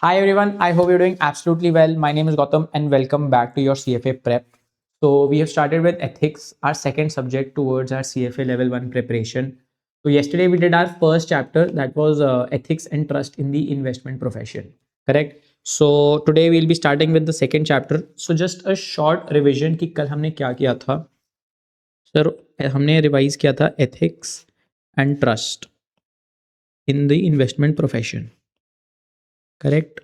Hi everyone, I hope you're doing absolutely well. My name is Gautam and welcome back to your CFA prep. So we have started with ethics, our second subject towards our CFA level 1 preparation. So yesterday we did our first chapter, that was ethics and trust in the investment profession, correct? So today we'll be starting with the second chapter. So just a short revision कि कल हमने क्या किया था. Sir हमने revise किया था ethics and trust in the investment profession, correct?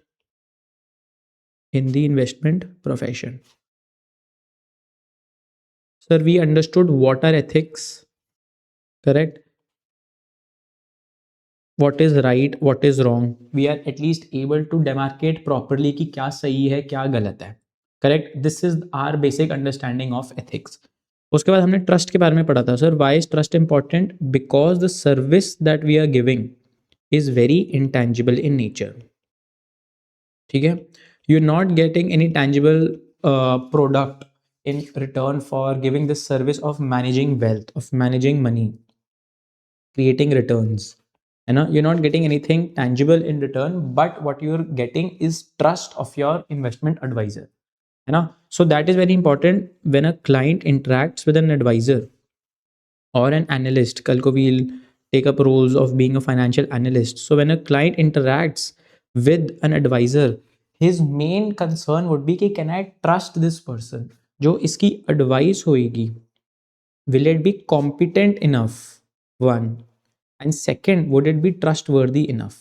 In the investment profession. Sir, we understood what are ethics, correct? What is right, what is wrong. We are at least able to demarcate properly कि क्या सही है क्या गलत है, correct? This is our basic understanding of ethics. उसके बाद हमने ट्रस्ट के बारे में पढ़ा था. Sir, why is trust important? Because the service that we are giving is very intangible in nature. ठीक है, you're not getting any tangible product in return for giving the service of managing wealth, of managing money, creating returns. And you're not getting anything tangible in return, but what you're getting is trust of your investment advisor. So that is very important when a client interacts with an advisor or an analyst. Kal ko we'll take up roles of being a financial analyst. So when a client interacts with an advisor, his main concern would be कि can I trust this person? जो इसकी advice होएगी, will it be competent enough? One. And second, would it be trustworthy enough?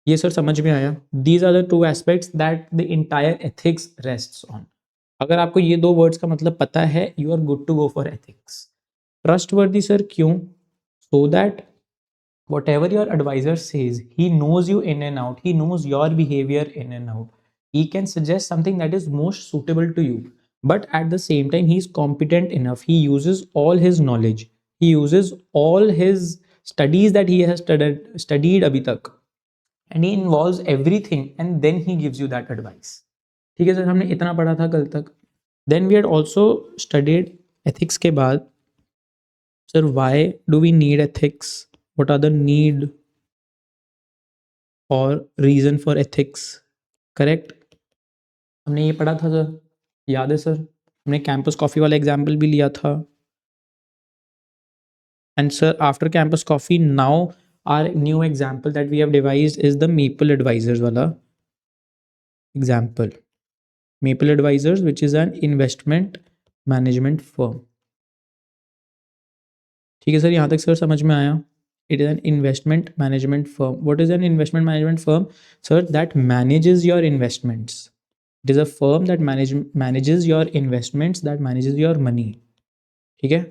ये sir समझ में आया. These are the two aspects that the entire ethics rests on. अगर आपको ये दो वर्ड्स का मतलब पता है, you are good to go for ethics. Trustworthy sir क्यों? So that whatever your advisor says, he knows you in and out, he knows your behavior in and out, he can suggest something that is most suitable to you, but at the same time he is competent enough, he uses all his knowledge, he uses all his studies that he has studied abhi tak, and he involves everything and then he gives you that advice. ठीक है sir, हमने इतना पढ़ा था कल तक. Then we had also studied ethics के बाद. Sir, why do we need ethics? What are the need or reason for ethics? Correct? हमने ये पढ़ा था सर, याद है सर? हमने कैंपस कॉफ़ी वाला एग्जाम्पल भी लिया था. And sir, after campus coffee, now our new example that we have devised is the Maple Advisors wala example. Maple Advisors, which is an investment management firm. ठीक है sir, यहाँ तक sir समझ में आया? It is an investment management firm. What is an investment management firm? Sir, that manages your investments. It is a firm that manages your investments, that manages your money. ठीक है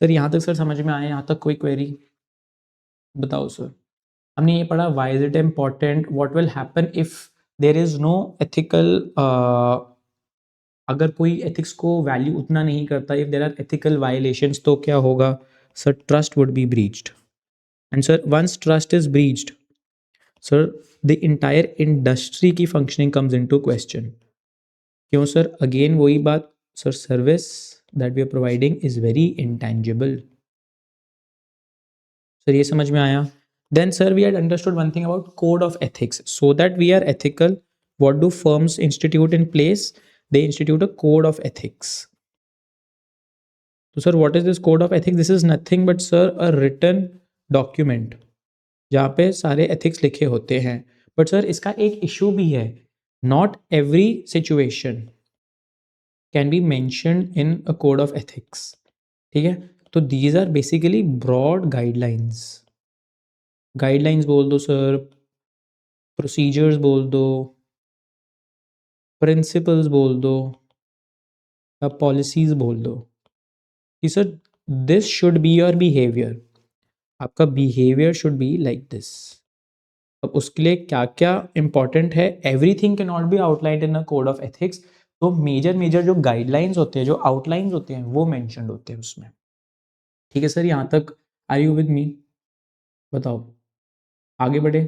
sir, यहाँ तक sir समझ में आया? यहाँ तक कोई क्वेरी बताओ सर. हमने ये पढ़ा, why is it important, what will happen if there is no ethical, अगर कोई एथिक्स को वैल्यू उतना नहीं करता, if there are ethical violations, तो क्या होगा sir? Trust would be breached. And sir, once trust is breached, sir, the entire industry की functioning comes into question. क्यों sir? Again वही बात sir, service that we are providing is very intangible. Sir, ये समझ में आया? Then sir, we had understood one thing about code of ethics. So that we are ethical, what do firms institute in place? They institute a code of ethics. So sir, what is this code of ethics? This is nothing but sir, a written document जहाँ पे सारे ethics लिखे होते हैं. But sir, इसका एक issue भी है. Not every situation can be mentioned in a code of ethics. ठीक है, तो these are basically broad guidelines. Guidelines बोल दो सर, प्रोसीजर्स बोल दो, प्रिंसिपल्स बोल दो, या पॉलिसीज बोल दो कि sir this should be your behaviour. आपका behaviour should be like this. अब उसके लिए क्या क्या इंपॉर्टेंट है, everything can not be outlined in a code of ethics. तो मेजर जो गाइडलाइंस होते हैं, जो आउटलाइंस होते हैं, वो मेंशन्ड होते हैं उसमें. ठीक है सर, यहाँ तक आर यू विद मी? बताओ, आगे बढ़े.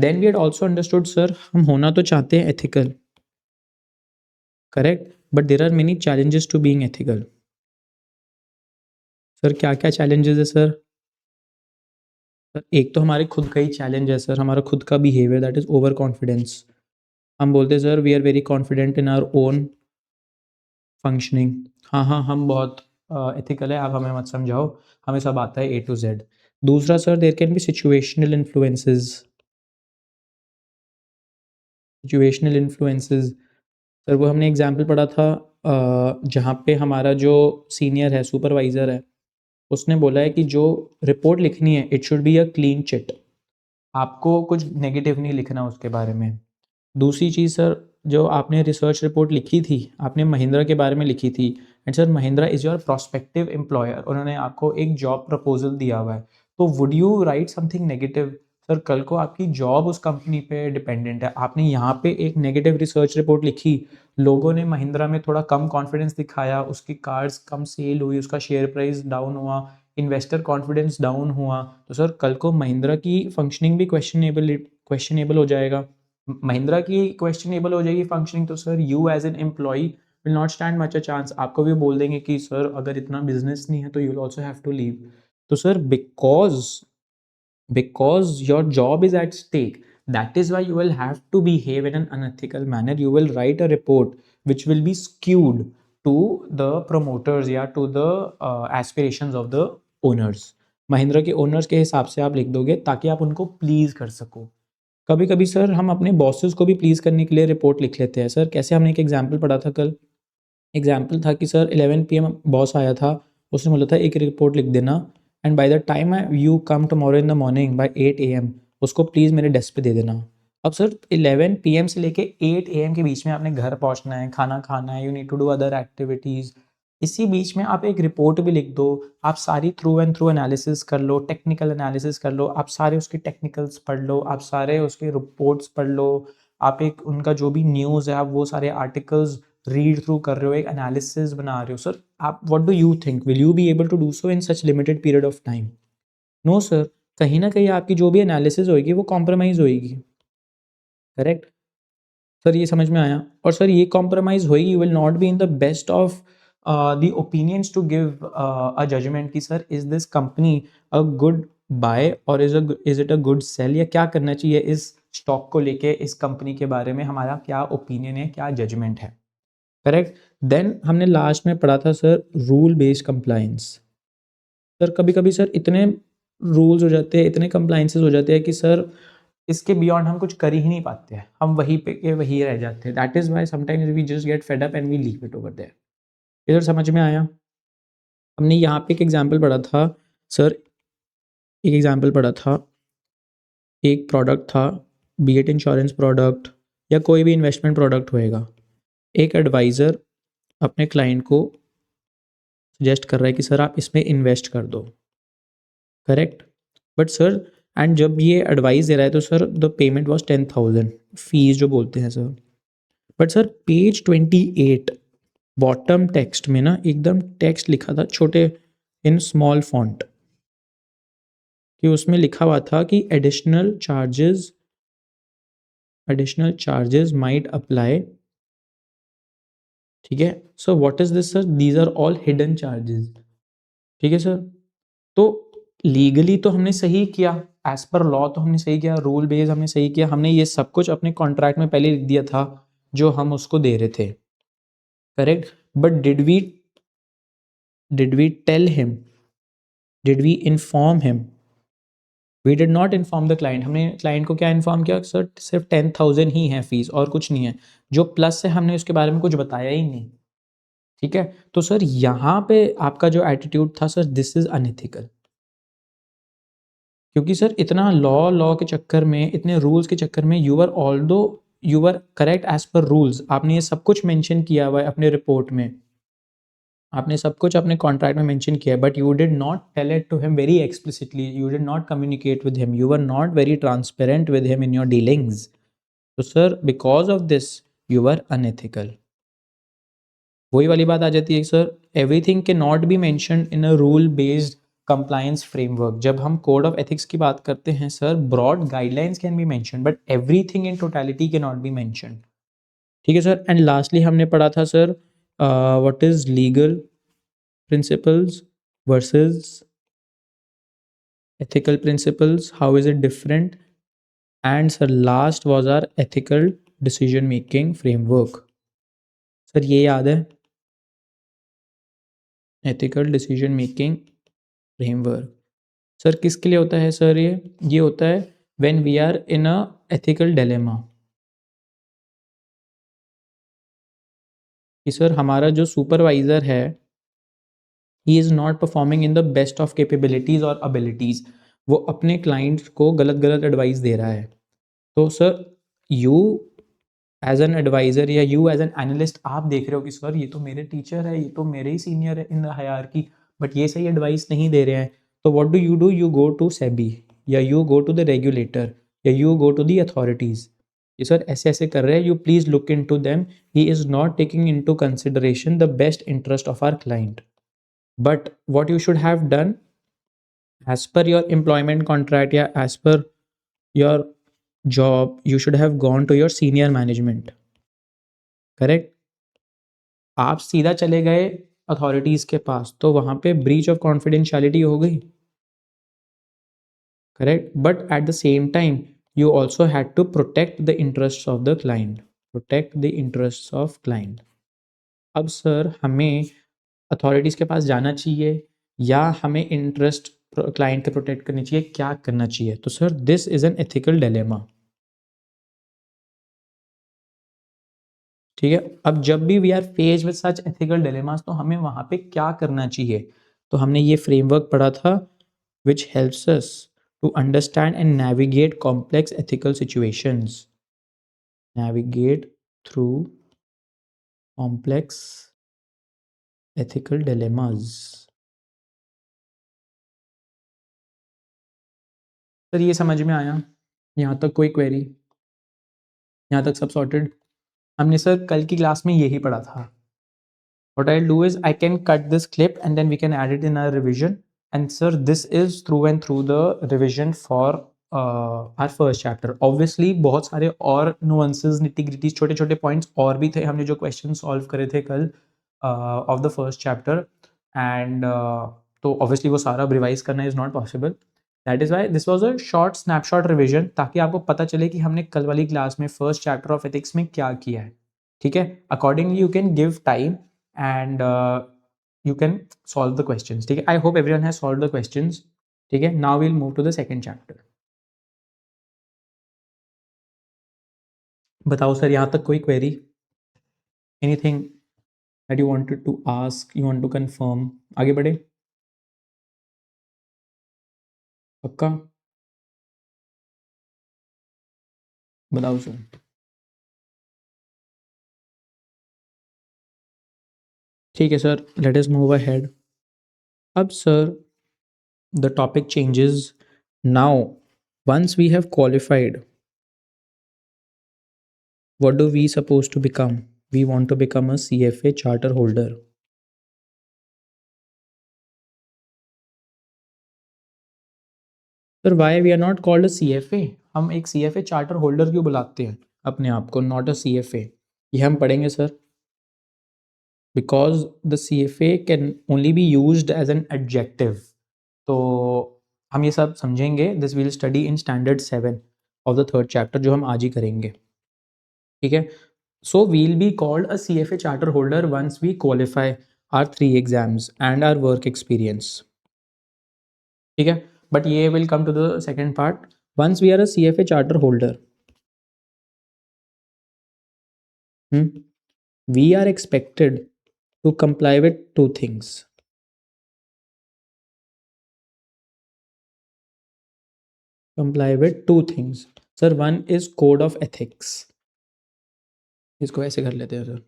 Then we had also understood sir, हम होना तो चाहते हैं ethical, correct, but there are many challenges to being ethical. Sir क्या क्या चैलेंजेस है सर? सर एक तो हमारे खुद का ही चैलेंज है सर, हमारा खुद का behaviour, that is over confidence. हम बोलते हैं sir we are very confident in our own functioning. हाँ हाँ हम बहुत एथिकल है, आप हमें मत समझाओ, हमें सब आता है A to Z। दूसरा sir there can be situational influences. Situational influences sir वो हमने एग्जाम्पल पढ़ा था जहाँ पे हमारा जो सीनियर है, सुपरवाइज़र है, उसने बोला है कि जो रिपोर्ट लिखनी है it should be a clean chit, आपको कुछ नेगेटिव नहीं लिखना उसके बारे में। दूसरी चीज़ सर, जो आपने रिसर्च रिपोर्ट लिखी थी, आपने महिंद्रा के बारे में लिखी थी, and sir Mahindra is your prospective employer, उन्होंने आपको एक जॉब प्रपोजल दिया हुआ है, तो would you right something negative? Sir कल को आपकी जॉब उस कंपनी पे डिपेंडेंट है, आपने यहाँ पे एक नेगेटिव रिसर्च रिपोर्ट लिखी, लोगों ने महिंद्रा में थोड़ा कम कॉन्फिडेंस दिखाया, उसकी कार्स कम सेल हुई, उसका शेयर प्राइस डाउन हुआ, इन्वेस्टर कॉन्फिडेंस डाउन हुआ, तो सर कल को महिंद्रा की फंक्शनिंग भी क्वेश्चनेबल हो जाएगा। महिंद्रा की क्वेश्चनेबल हो जाएगी फंक्शनिंग, तो sir you as an employee will not stand much a chance, आपको भी बोल देंगे कि सर अगर इतना बिजनेस नहीं है तो you will also have to leave. तो sir because your job is at stake, that is why you will have to behave in an unethical manner, you will write a report which will be skewed to the promoters या to the aspirations of the owners। Mahindra के owners के हिसाब से आप लिख दोगे ताकि आप उनको प्लीज कर सको। कभी कभी सर हम अपने बॉसेस को भी प्लीज करने के लिए रिपोर्ट लिख लेते हैं सर। कैसे, हमने एक एग्जाम्पल पढ़ा था कल, एग्जाम्पल था कि सर 11 PM बॉस आया था, उसने बोला था एक रिपोर्ट लिख देना, and by the time you come tomorrow in the morning by 8 AM उसको प्लीज़ मेरे डेस्क पे दे देना। अब सर 11 PM से लेके 8 AM के बीच में आपने घर पहुंचना है, खाना खाना है, you need to do other activities, इसी बीच में आप एक रिपोर्ट भी लिख दो, आप सारी थ्रू एंड थ्रू एनालिसिस कर लो, टेक्निकल एनालिसिस कर लो, आप सारे उसके टेक्निकल्स पढ़ लो, आप सारे उसके रिपोर्ट्स पढ़ लो, आप एक उनका जो भी न्यूज़ है आप वो सारे आर्टिकल्स रीड थ्रू कर रहे हो, एक एनालिसिस बना रहे हो। सर आप what do you think, will you be able to do so in such limited period of time? No sir, कहीं ना कहीं आपकी जो भी एनालिसिस होगी वो कॉम्प्रोमाइज़ होगी। करेक्ट सर, ये समझ में आया? और सर ये कॉम्प्रोमाइज़ होगी, you will not be in the best of the opinions to give a judgement कि sir is this company a good buy और is it a good sell, या क्या करना चाहिए इस स्टॉक को लेके, इस कंपनी के बारे में हमारा क्या ओपिनियन है, क्या जजमेंट है। करेक्ट। देन हमने लास्ट में पढ़ा था sir rule based compliance. Sir कभी कभी सर इतने रूल्स हो जाते हैं, इतने कंप्लायंसेस हो जाते हैं कि सर इसके बियॉन्ड हम कुछ कर ही नहीं पाते हैं, हम वहीं पे के वहीं रह जाते हैं। That is why sometimes we just get fed up and we leave it over there. इधर समझ में आया? हमने यहाँ पे एक एग्जाम्पल पढ़ा था सर, एक एग्जाम्पल पढ़ा था, एक प्रोडक्ट था, बी इट इंश्योरेंस प्रोडक्ट या कोई भी इन्वेस्टमेंट प्रोडक्ट होएगा, एक एडवाइज़र अपने क्लाइंट को सजेस्ट कर रहा है कि सर आप इसमें इन्वेस्ट कर दो। करेक्ट। बट सर, एंड जब ये एडवाइस दे रहा है तो sir the payment was 10,000, fees जो बोलते हैं sir. But sir page 28 bottom text में ना एकदम टेक्स्ट लिखा था छोटे इन स्मॉल फॉन्ट कि उसमें लिखा हुआ था कि एडिशनल चार्जेस माइट अप्लाई। ठीक है, so what is this sir, these are all hidden charges. ठीक है सर, तो लीगली तो हमने सही किया, एज पर लॉ तो हमने सही किया, रूल बेस हमने सही किया, हमने ये सब कुछ अपने कॉन्ट्रैक्ट में पहले लिख दिया था जो हम उसको दे रहे थे। Correct. But did we tell him, did we inform him? We did not inform the client. हमने क्लाइंट को क्या इन्फॉर्म किया, सर सिर्फ 10,000 ही है फीस और कुछ नहीं है, जो प्लस है हमने उसके बारे में कुछ बताया ही नहीं। ठीक है, तो सर यहाँ पे आपका जो एटीट्यूड था सर, दिस इज अनएथिकल। क्योंकि सर इतना लॉ के चक्कर में, इतने रूल्स के चक्कर में, you were correct as per rules, आपने ये सब कुछ मेंशन किया हुआ है अपने रिपोर्ट में, आपने सब कुछ अपने कॉन्ट्रैक्ट में मेंशन किया है, but you did not tell it to him very explicitly, you did not communicate with him, you were not very transparent with him in your dealings. तो sir because of this you were unethical. वही वाली बात आ जाती है sir, everything can not be mentioned in a rule based compliance framework. जब हम code of ethics की बात करते हैं sir, broad guidelines can be mention but everything in totality can not be mention. ठीक है सर, एंड लास्टली हमने पढ़ा था sir what is legal principles versus ethical principles, how is it different, and sir last was our ethical decision making framework. Sir ये याद है, ethical decision making framework. Sir किसके लिए होता है सर? ये होता है when we are in a ethical dilemma, कि सर हमारा जो सुपरवाइजर है ही is not performing in the best of capabilities और एबिलिटीज़, वो अपने क्लाइंट्स को गलत गलत एडवाइस दे रहा है। तो sir you as an adviser या यू एज एन एनालिस्ट आप देख रहे हो कि सर ये तो मेरे टीचर है, ये तो मेरे ही सीनियर है इन द हायरार्की, बट ये सही एडवाइस नहीं दे रहे हैं। तो what do? You go to SEBI या you go to the regulator या you go to the authorities, ये सर ऐसे ऐसे कर रहे हैं, you please look into them, he is not taking into consideration the best interest of our client. But what you should have done as per your employment contract, या as per your job, you should have gone to your senior management. Correct? आप सीधा चले गए authorities के पास, तो वहां पे breach of confidentiality हो गई. Correct? But at the same time you also had to protect the interests of the client. Protect the interests of client. अब सर हमें अथॉरिटीज़ के पास जाना चाहिए या हमें इंटरेस्ट क्लाइंट के प्रोटेक्ट करनी चाहिए, क्या करना चाहिए? तो sir this is an ethical dilemma. ठीक है, अब जब भी we are face with such ethical dilemmas, तो हमें वहाँ पे क्या करना चाहिए? तो हमने ये फ्रेमवर्क पढ़ा था which helps us to understand and navigate complex ethical situations. Navigate through complex ethical dilemmas. Sir ये समझ में आया? यहाँ तक कोई क्वेरी? यहाँ तक सब सॉर्टेड? हमने सर कल की क्लास में यही पढ़ा था. What I'll do is I can cut this clip and then we can add it in our revision. And sir, this is through and through the revision for our first chapter. Obviously बहुत सारे और nuances, nitty-gritties, छोटे छोटे points और भी थे. हमने जो questions solve करे थे कल of the first chapter, and तो obviously वो सारा revise करना is not possible. That is why this was a short snapshot revision, ताकि आपको पता चले कि हमने कल वाली क्लास में first chapter of ethics में क्या किया है. ठीक है, accordingly you can give time and you can solve the questions. ठीक है, I hope everyone has solved the questions. ठीक है, now we'll move to the second chapter. बताओ सर यहाँ तक कोई query? Anything that you wanted to ask, you want to confirm? आगे बढ़े? पक्का? बताओ सर. ठीक है sir, let us move ahead. अब sir the topic changes. Now once we have qualified, what do we supposed to become? We want to become a CFA charter holder. Sir why we are not called a CFA? हम एक CFA charter holder क्यों बुलाते हैं अपने आप को, not a CFA? ये हम पढ़ेंगे sir. Because the CFA can only be used as an adjective. तो हम ये सब समझेंगे. This will study in standard 7 of the third chapter, जो हम आज ही करेंगे. ठीक है, so we'll be called a CFA charter holder once we qualify our 3 exams and our work experience. ठीक है, but ये will come to the second part. Once we are a CFA charter holder, we are expected to comply with two things. Comply with two things. Sir, one is code of ethics. इसको ऐसे कर लेते हैं sir.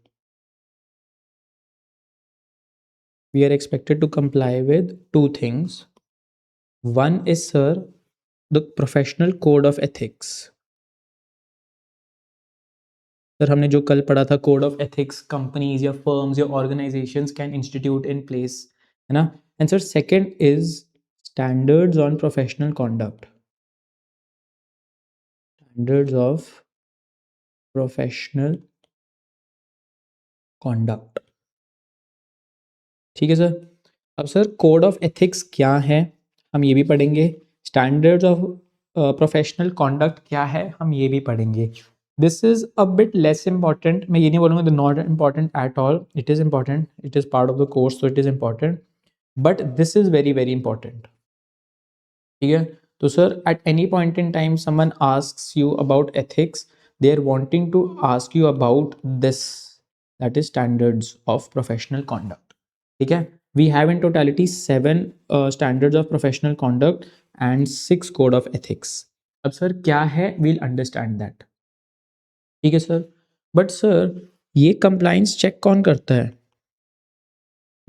We are expected to comply with two things. One is, sir, the professional code of ethics. Sir हमने जो कल पढ़ा था कोड ऑफ एथिक्स कंपनीज या फर्म्स या organisations can institute in place, है ना. And sir second is standards on professional conduct. Standards of professional conduct. ठीक है सर. अब सर कोड ऑफ एथिक्स क्या है हम ये भी पढ़ेंगे. स्टैंडर्ड्स ऑफ प्रोफेशनल कॉन्डक्ट क्या है हम ये भी पढ़ेंगे. This is a bit less important. मैं ये नहीं बोलूँगा the not important at all. It is important, it is part of the course, so it is important, but this is very very important. ठीक है. तो sir at any point in time someone asks you about ethics, they are wanting to ask you about this, that is standards of professional conduct. ठीक है. We have in totality 7 standards of professional conduct and 6 code of ethics. अब sir क्या है, we'll understand that. ठीक है sir. But sir ये compliance check कौन करता है?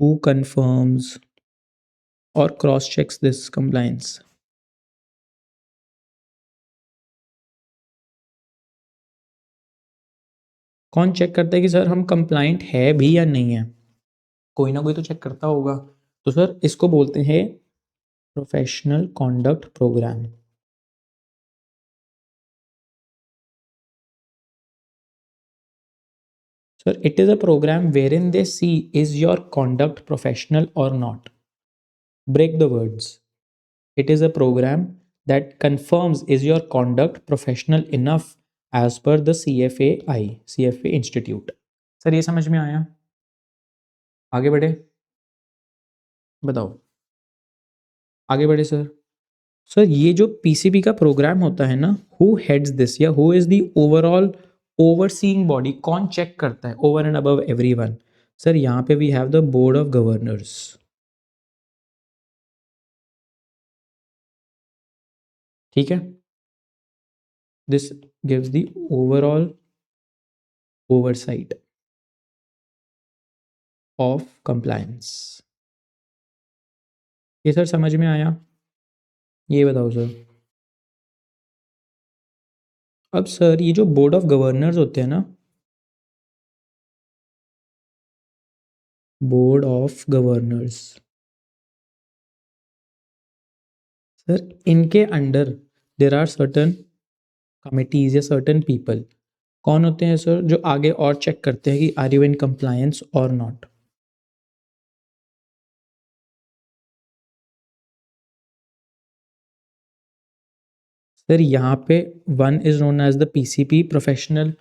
हु कंफर्म्स और क्रॉस चेक्स दिस कंप्लाइंस? कौन चेक करता है कि सर हम कंप्लाइंट है भी या नहीं है? कोई ना कोई तो चेक करता होगा. तो सर इसको बोलते हैं professional conduct programme. Sir it is a programme wherein they see is your conduct professional और not. Break the words. It is a programme that confirms is your conduct professional enough as per the CFA institute. Sir ये समझ में आया? आगे बढ़े, बताओ. आगे बढ़े सर. सर ये जो पीसीबी का प्रोग्राम होता है ना, हु हेड्स दिस या who is the overall overseeing body, कौन चेक करता है over and above everyone? Sir यहाँ पे we have the board of governors. ठीक है. This gives the overall oversight of compliance. ये सर समझ में आया? ये बताओ सर. अब सर ये जो बोर्ड ऑफ गवर्नर्स होते हैं ना, बोर्ड ऑफ गवर्नर्स, सर इनके under there are certain committees या सर्टन पीपल. कौन होते हैं सर? जो आगे और चेक करते हैं कि आर यू इन कंप्लायंस और नॉट. सर यहाँ पे one is known as the PCP professional,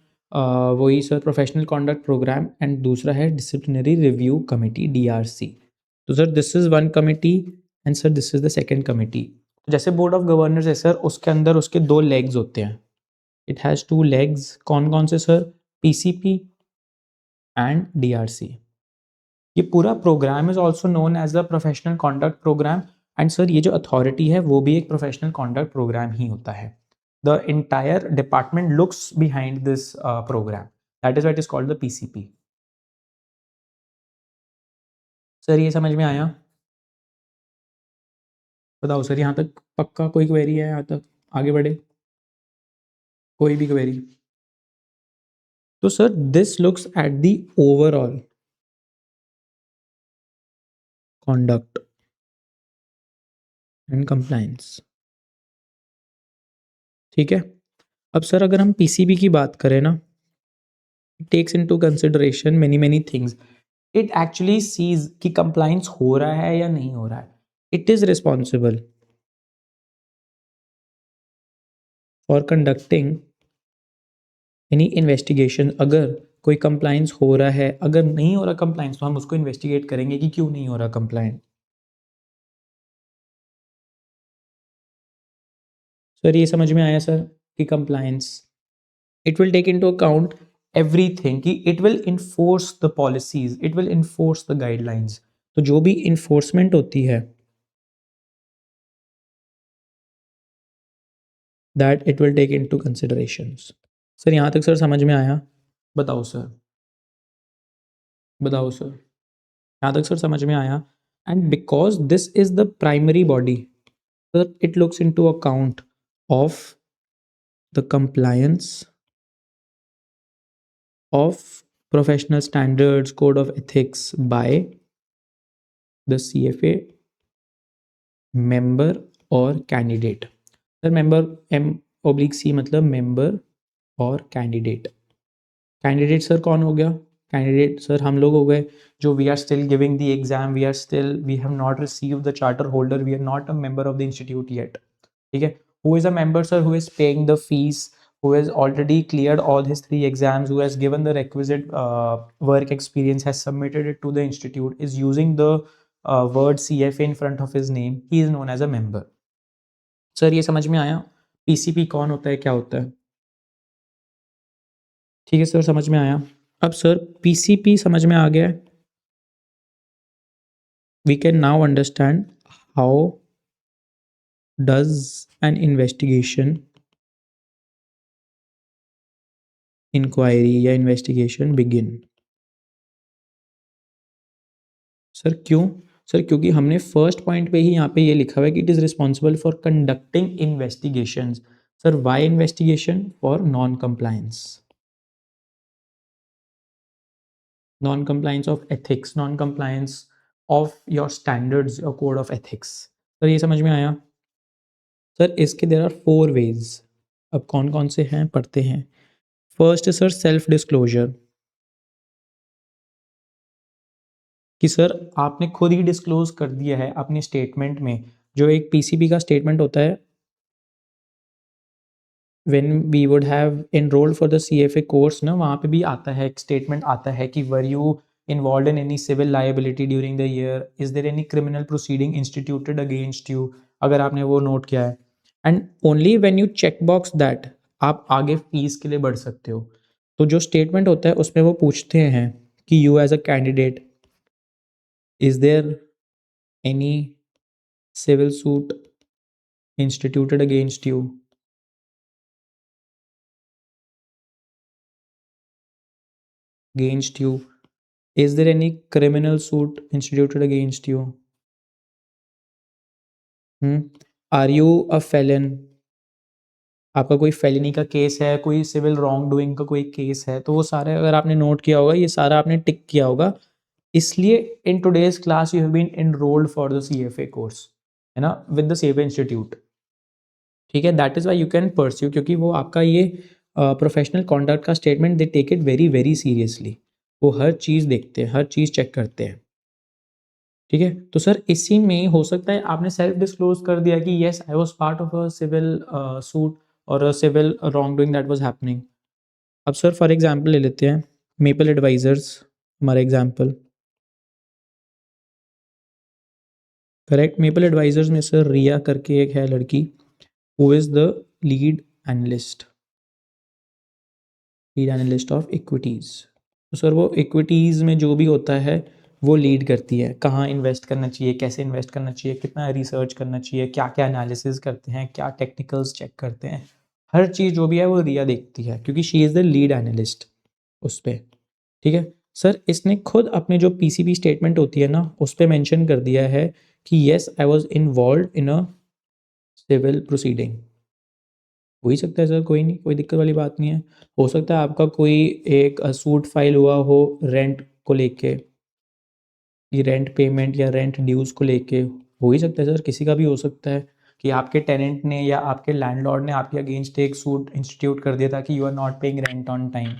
वही sir professional conduct programme, and दूसरा है डिसिप्लिनरी रिव्यू कमेटी डीआरसी. तो sir this is one committee and sir this is the second committee. जैसे board of governors है sir, उसके अंदर उसके 2 legs होते हैं. It has 2 legs. कौन कौन से सर? PCP and DRC. ये पूरा program is also known as the professional conduct programme. And sir ये जो अथॉरिटी है वो भी एक प्रोफेशनल कॉन्डक्ट प्रोग्राम ही होता है. The entire department looks behind this program, that is what is called the PCP. Sir ये समझ में आया? बताओ सर यहाँ तक पक्का कोई क्वेरी है? यहाँ तक आगे बढ़े, कोई भी क्वेरी? तो sir this looks at the overall conduct and compliance. ठीक है. अब सर अगर हम पीसीबी की बात करें ना, it takes into consideration many many things. It actually sees कि कंप्लायंस हो रहा है या नहीं हो रहा है. It is responsible for conducting any investigation. अगर कोई कंप्लायंस हो रहा है, अगर नहीं हो रहा कंप्लायंस, तो हम उसको इन्वेस्टिगेट करेंगे कि क्यों नहीं हो रहा कंप्लायंट. सर ये समझ में आया सर कि compliance it will take into account everything, कि it will enforce the policies, it will enforce the guidelines. तो जो भी इन्फोर्समेंट होती है that it will take into considerations. Sir यहाँ तक सर समझ में आया? बताओ सर, बताओ सर. यहाँ तक सर समझ में आया? And because this is the primary body, sir it looks into account of the compliance of professional standards, code of ethics by the CFA member और कैंडिडेट. सर मेंबर M/C मतलब member और candidate. Candidate sir कौन हो गया? Candidate sir हम लोग हो गए जो we are still giving the exam, we have not received the charter holder, we are not a member of the institute yet. ठीक है, who is a member sir who is paying the fees, who has already cleared all his 3 exams, who has given the requisite work experience, has submitted it to the institute, is using the word CFA in front of his name, he is known as a member. Sir ये समझ में आया PCP कौन होता है, क्या होता है? ठीक है सर, समझ में आया। अब सर पीसीपी समझ में आ गया है, we can now understand how does an investigation, inquiry या इन्वेस्टिगेशन बिगिन। सर क्यों? सर क्योंकि हमने फर्स्ट पॉइंट पे ही यहाँ पे ये लिखा हुआ है कि it is responsible for conducting investigations. Sir why investigation? For non compliance, non compliance of ethics, non compliance of your standards, your code of ethics. Sir ये समझ में आया? सर इसके देयर आर 4 वेज। अब कौन कौन से हैं पढ़ते हैं। फर्स्ट सर सेल्फ डिस्क्लोजर, कि सर आपने खुद ही डिस्क्लोज कर दिया है अपने स्टेटमेंट में, जो एक पीसीबी का स्टेटमेंट होता है, when we would have enrolled for the CFA course ना, वहाँ पे भी आता है एक स्टेटमेंट आता है कि were you involve in any civil liability during the year, is there any criminal proceeding instituted against you, अगर आपने वो नोट किया है, and only when you check box that आप आगे फीस के लिए बढ़ सकते हो। तो जो स्टेटमेंट होता है उसमें वो पूछते हैं कि you as a candidate, is there any civil suit instituted against you, against you, is there any criminal suit instituted against you, are you a felon, आपका कोई फेलिनी का केस है, कोई सिविल रॉन्ग डूइंग का कोई case है, तो वो सारे अगर आपने नोट किया होगा, ये सारा आपने टिक किया होगा। इसलिए in today's class you have been enrolled for the CFA course, है ना, विद द सीएफए इंस्टीट्यूट। ठीक है, that is why you can pursue, क्योंकि वो आपका ये प्रोफेशनल कॉन्डक्ट का स्टेटमेंट दे take it very very seriously, वो हर चीज़ देखते हैं, हर चीज़ चेक करते हैं। ठीक है, तो सर इसी में हो सकता है आपने सेल्फ डिस्क्लोज कर दिया कि yes I was part of a civil suit और a civil wrongdoing that was happening. अब सर फॉर एग्जांपल ले लेते हैं मेपल एडवाइजर्स, हमारा एग्जांपल, करेक्ट। मेपल एडवाइजर्स में सर रिया करके एक है लड़की, who is the lead analyst, lead analyst of equities. तो सर वो इक्विटीज़ में जो भी होता है वो लीड करती है, कहाँ इन्वेस्ट करना चाहिए, कैसे इन्वेस्ट करना चाहिए, कितना रिसर्च करना चाहिए, क्या क्या एनालिसिस करते हैं, क्या टेक्निकल्स चेक करते हैं, हर चीज़ जो भी है वो रिया देखती है, क्योंकि she is the lead analyst उस पर। ठीक है सर, इसने खुद अपने जो पीसीबी स्टेटमेंट होती है ना उस पर मैंशन कर दिया है कि yes I was involve in a civil proceeding. हो ही सकता है सर, कोई नहीं, कोई दिक्कत वाली बात नहीं है। हो सकता है आपका कोई एक सूट फाइल हुआ हो रेंट को लेके, ये रेंट पेमेंट या रेंट ड्यूज़ को लेके, हो ही सकता है सर, किसी का भी हो सकता है कि आपके टेनेंट ने या आपके लैंडलॉर्ड ने आपके अगेंस्ट एक सूट इंस्टीट्यूट कर दिया था कि you are not paying rent on time,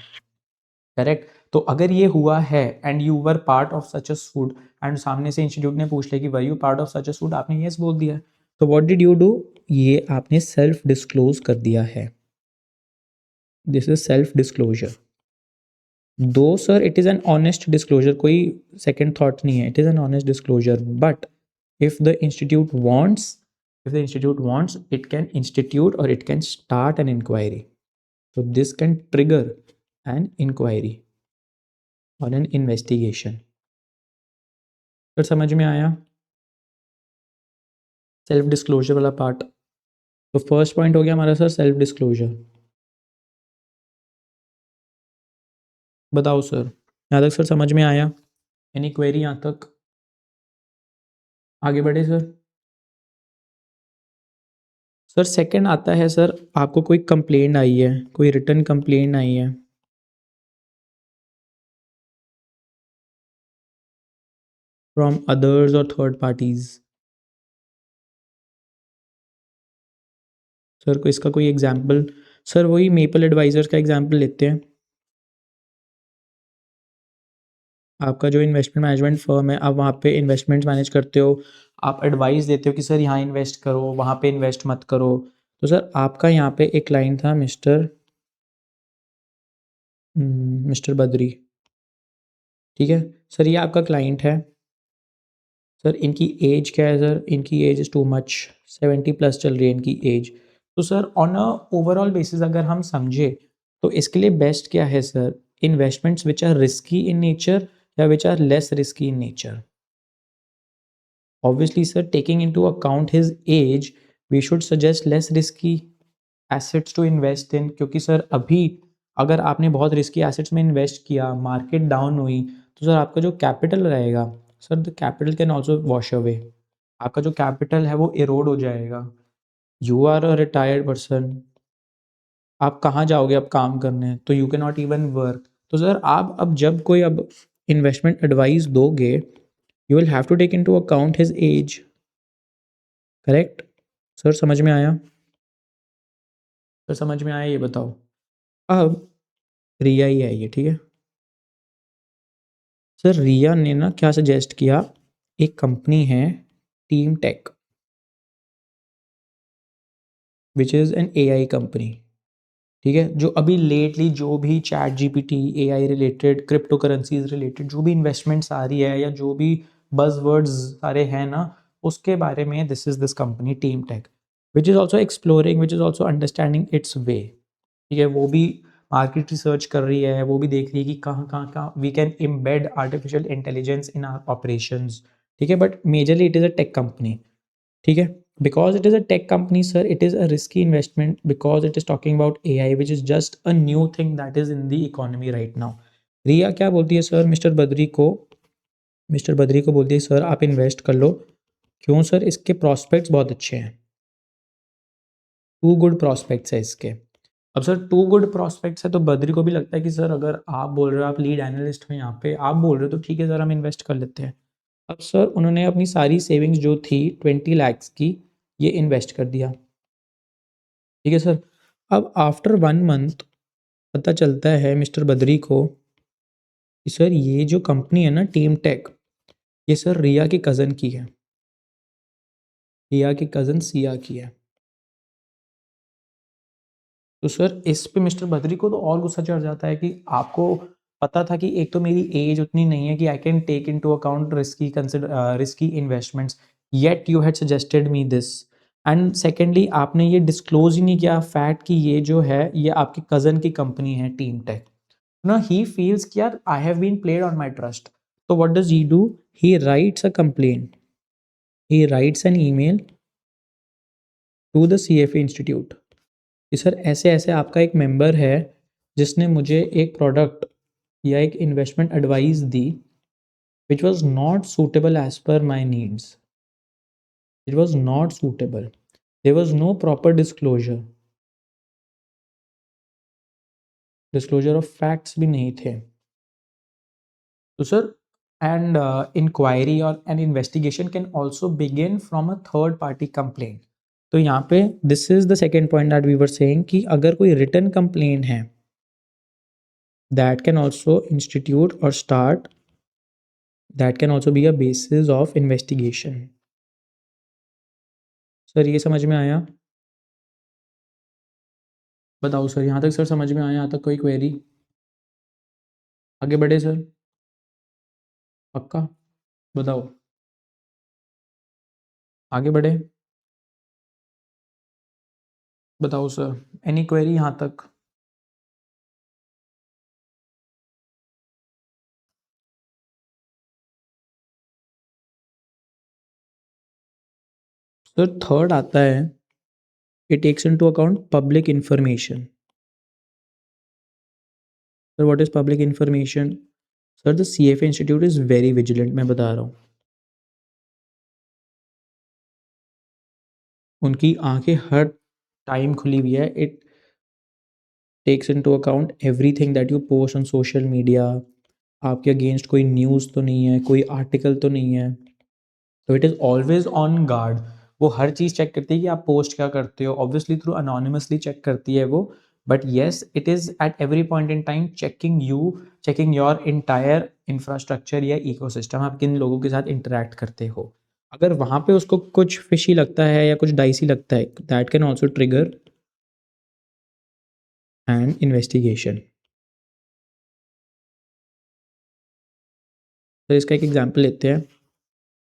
correct. तो अगर ये हुआ है and you were part of such a suit, and सामने से इंस्टीट्यूट ने पूछ लिया कि were you part of such a suit, आपने यस बोल दिया, तो व्हाट डिड यू डू, ये आपने सेल्फ डिस्क्लोज कर दिया है, दिस इज सेल्फ डिस्क्लोजर। दो sir it is an honest disclosure, कोई सेकंड थॉट नहीं है, it is an honest disclosure, but if the institute wants, if the institute wants, it can institute or it can start an inquiry, so this can trigger an inquiry or an investigation। फिर समझ में आया self disclosure वाला part. तो first point हो गया हमारा sir self disclosure. बताओ सर, यहाँ तक सर समझ में आया? एनी क्वेरी यहाँ तक? आगे बढ़े सर। सर सेकंड आता है सर, आपको कोई कंप्लेंट आई है, कोई रिटर्न कंप्लेंट आई है फ्रॉम अदर्स और थर्ड पार्टीज। सर को इसका कोई एग्जांपल, सर वही मेपल एडवाइजर्स का एग्जांपल लेते हैं। आपका जो इन्वेस्टमेंट मैनेजमेंट फर्म है, आप वहाँ पे इन्वेस्टमेंट्स मैनेज करते हो, आप एडवाइस देते हो कि सर यहाँ इन्वेस्ट करो, वहाँ पे इन्वेस्ट मत करो। तो सर आपका यहाँ पे एक क्लाइंट था मिस्टर बद्री, ठीक है सर, ये आपका क्लाइंट है। सर इनकी एज क्या है सर? इनकी एज इज़ टू मच, 70+ चल रही है इनकी एज। तो sir on a overall basis अगर हम समझे तो इसके लिए बेस्ट क्या है sir? Investments which are risky in nature या which are less risky in nature? Obviously, sir, taking into account his age, we should suggest less risky assets to invest in, क्योंकि सर अभी अगर आपने बहुत risky assets में invest किया, market down हुई, तो सर आपका जो कैपिटल रहेगा sir, the capital can also wash away. आपका जो कैपिटल है वो इरोड हो जाएगा। You are a retired person, आप कहाँ जाओगे अब काम करने? तो you can not even work. तो सर आप अब जब कोई अब इन्वेस्टमेंट एडवाइस दोगे, you will have to take into account his age. Correct sir, समझ में आया? सर समझ में आया, ये बताओ। अब रिया ही है ये, ठीक है सर। रिया ने ना क्या सजेस्ट किया, एक कंपनी है team take, which is an AI company, ठीक है, जो अभी लेटली जो भी chat GPT, AI related, crypto currencies related जो भी इन्वेस्टमेंट्स आ रही है या जो भी बज़वर्ड्स सारे हैं ना, उसके बारे में this is this company Team take, which is also exploring, which is also understanding its way, ठीक है। वो भी मार्केट रिसर्च कर रही है, वो भी देख रही है कि कहाँ we can embed artificial intelligence in our operations, ठीक है। But majorly it is a tech company, ठीक है। Because it is a tech company sir, it is a risky investment because it is talking about AI which is just a new thing that is in the economy right now. Riya क्या बोलती है sir, mister Badri को बोलती है sir आप invest कर लो। क्यों sir? इसके प्रॉस्पेक्ट्स बहुत अच्छे हैं, टू गुड प्रॉस्पेक्ट्स है इसके। अब सर टू गुड प्रॉस्पेक्ट्स है तो बद्री को भी लगता है कि सर अगर आप बोल रहे हो, आप लीड एनालिस्ट हो यहाँ पे, आप बोल रहे हो तो ठीक है सर, हम इन्वेस्ट कर लेते हैं। अब सर उन्होंने अपनी सारी सेविंग्स जो थी 20 लाख की, ये इन्वेस्ट कर दिया, ठीक है सर। अब आफ्टर 1 मंथ पता चलता है मिस्टर बद्री को कि सर ये जो कंपनी है ना टीम टेक, ये सर रिया की कज़न की है, रिया की कज़न सिया की है। तो सर इस पे मिस्टर बद्री को तो और गुस्सा चढ़ जाता है कि आपको पता था कि एक तो मेरी एज उतनी नहीं है कि I can take into account risky investments, yet you had suggested me this. And secondly आपने ये डिस्क्लोज ही नहीं किया फैक्ट कि ये जो है ये आपकी कज़न की कंपनी है टीम टेक ना। ही फील्स कि यार I have been played on my trust. तो what does he do? He writes a complaint, he writes an email to the CFA institute कि सर ऐसे ऐसे आपका एक मेंबर है जिसने मुझे एक प्रोडक्ट या एक इन्वेस्टमेंट एडवाइस दी which was not suitable as per my needs, it was not suitable, there was no proper disclosure of facts भी नहीं थे। तो सर एंड इंक्वायरी और an investigation can also begin from a third party complaint. तो यहाँ पे this is the second point that we were saying कि अगर कोई रिटन कंप्लेंट है that can also institute or start, that can also be a basis of investigation। Sir ये समझ में आया? बताओ सर, यहाँ तक सर समझ में आया? यहाँ तक कोई क्वेरी? आगे बढ़े सर, पक्का? बताओ, आगे बढ़े, बताओ सर, एनी क्वेरी यहाँ तक? सर थर्ड आता है, it takes into account public information. Sir what is public information? Sir the CFA institute is very vigilant, मैं बता रहा हूँ। उनकी आंखें हर टाइम खुली हुई है। It takes into account everything that you post on social media. आपके अगेंस्ट कोई न्यूज़ तो नहीं है, कोई आर्टिकल तो नहीं है, तो it is always on guard. वो हर चीज़ चेक करती है कि आप पोस्ट क्या करते हो, ऑब्वियसली थ्रू अनोनिमसली चेक करती है वो, but yes it is at every point in time checking your entire infrastructure या इकोसिस्टम, आप किन लोगों के साथ इंटरेक्ट करते हो। अगर वहाँ पे उसको कुछ फिशी लगता है या कुछ डाइसी लगता है, that can also trigger an investigation. तो इसका एक एग्जांपल लेते हैं,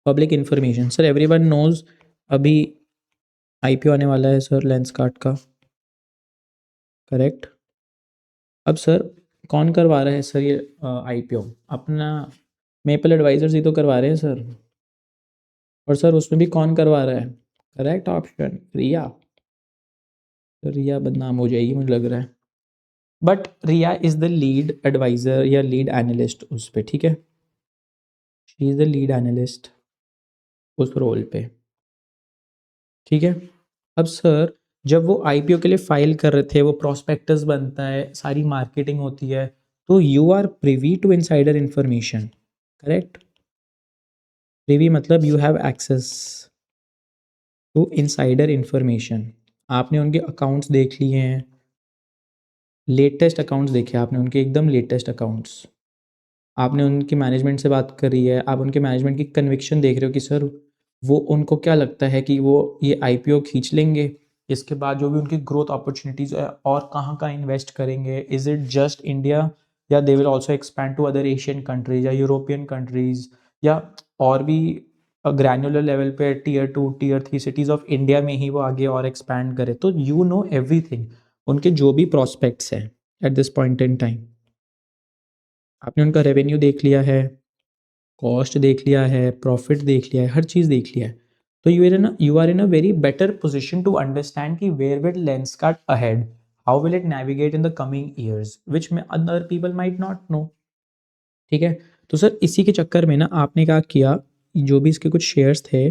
public information. Sir everyone knows अभी आईपीओ आने वाला है सर लेंसकार्ट का, करेक्ट। अब सर कौन करवा रहा है सर ये आईपीओ? अपना मेपल एडवाइजर्स ही तो करवा रहे हैं सर। और सर उसमें भी कौन करवा रहा है? Correct option Riya. तो रिया बदनाम हो जाएगी मुझे लग रहा है, but Riya is the lead adviser या लीड एनालिस्ट उस पे, ठीक है, she is the lead analyst उस रोल पे, ठीक है। अब सर जब वो आईपीओ के लिए फाइल कर रहे थे, वो प्रॉस्पेक्टस बनता है, सारी मार्केटिंग होती है, तो you are privy to insider information, correct. Privy मतलब you have access to insider information. आपने उनके अकाउंट्स देख लिए हैं, लेटेस्ट अकाउंट्स देखे आपने उनके, एकदम लेटेस्ट अकाउंट्स। आपने उनकी मैनेजमेंट से बात करी है, आप उनके मैनेजमेंट की कन्विक्शन देख रहे हो कि सर वो उनको क्या लगता है कि वो ये आईपीओ खींच लेंगे, इसके बाद जो भी उनकी ग्रोथ अपॉर्चुनिटीज़ है और कहाँ कहाँ इन्वेस्ट करेंगे, इज़ इट जस्ट इंडिया या they will also expand to other Asian countries या यूरोपियन कंट्रीज, या और भी ग्रैनुलर लेवल पे tier 2 tier 3 cities of India में ही वो आगे और एक्सपैंड करे। तो यू नो एवरीथिंग, उनके जो भी प्रॉस्पेक्ट्स हैं at this point in time. आपने उनका रेवेन्यू देख लिया है, कॉस्ट देख लिया है, प्रॉफिट देख लिया है, हर चीज़ देख लिया है। तो you are in a very better position to understand कि where will Lenskart ahead, how will it navigate in the coming years which other people might not know, ठीक है। तो सर इसी के चक्कर में ना आपने क्या किया, जो भी इसके कुछ शेयर्स थे,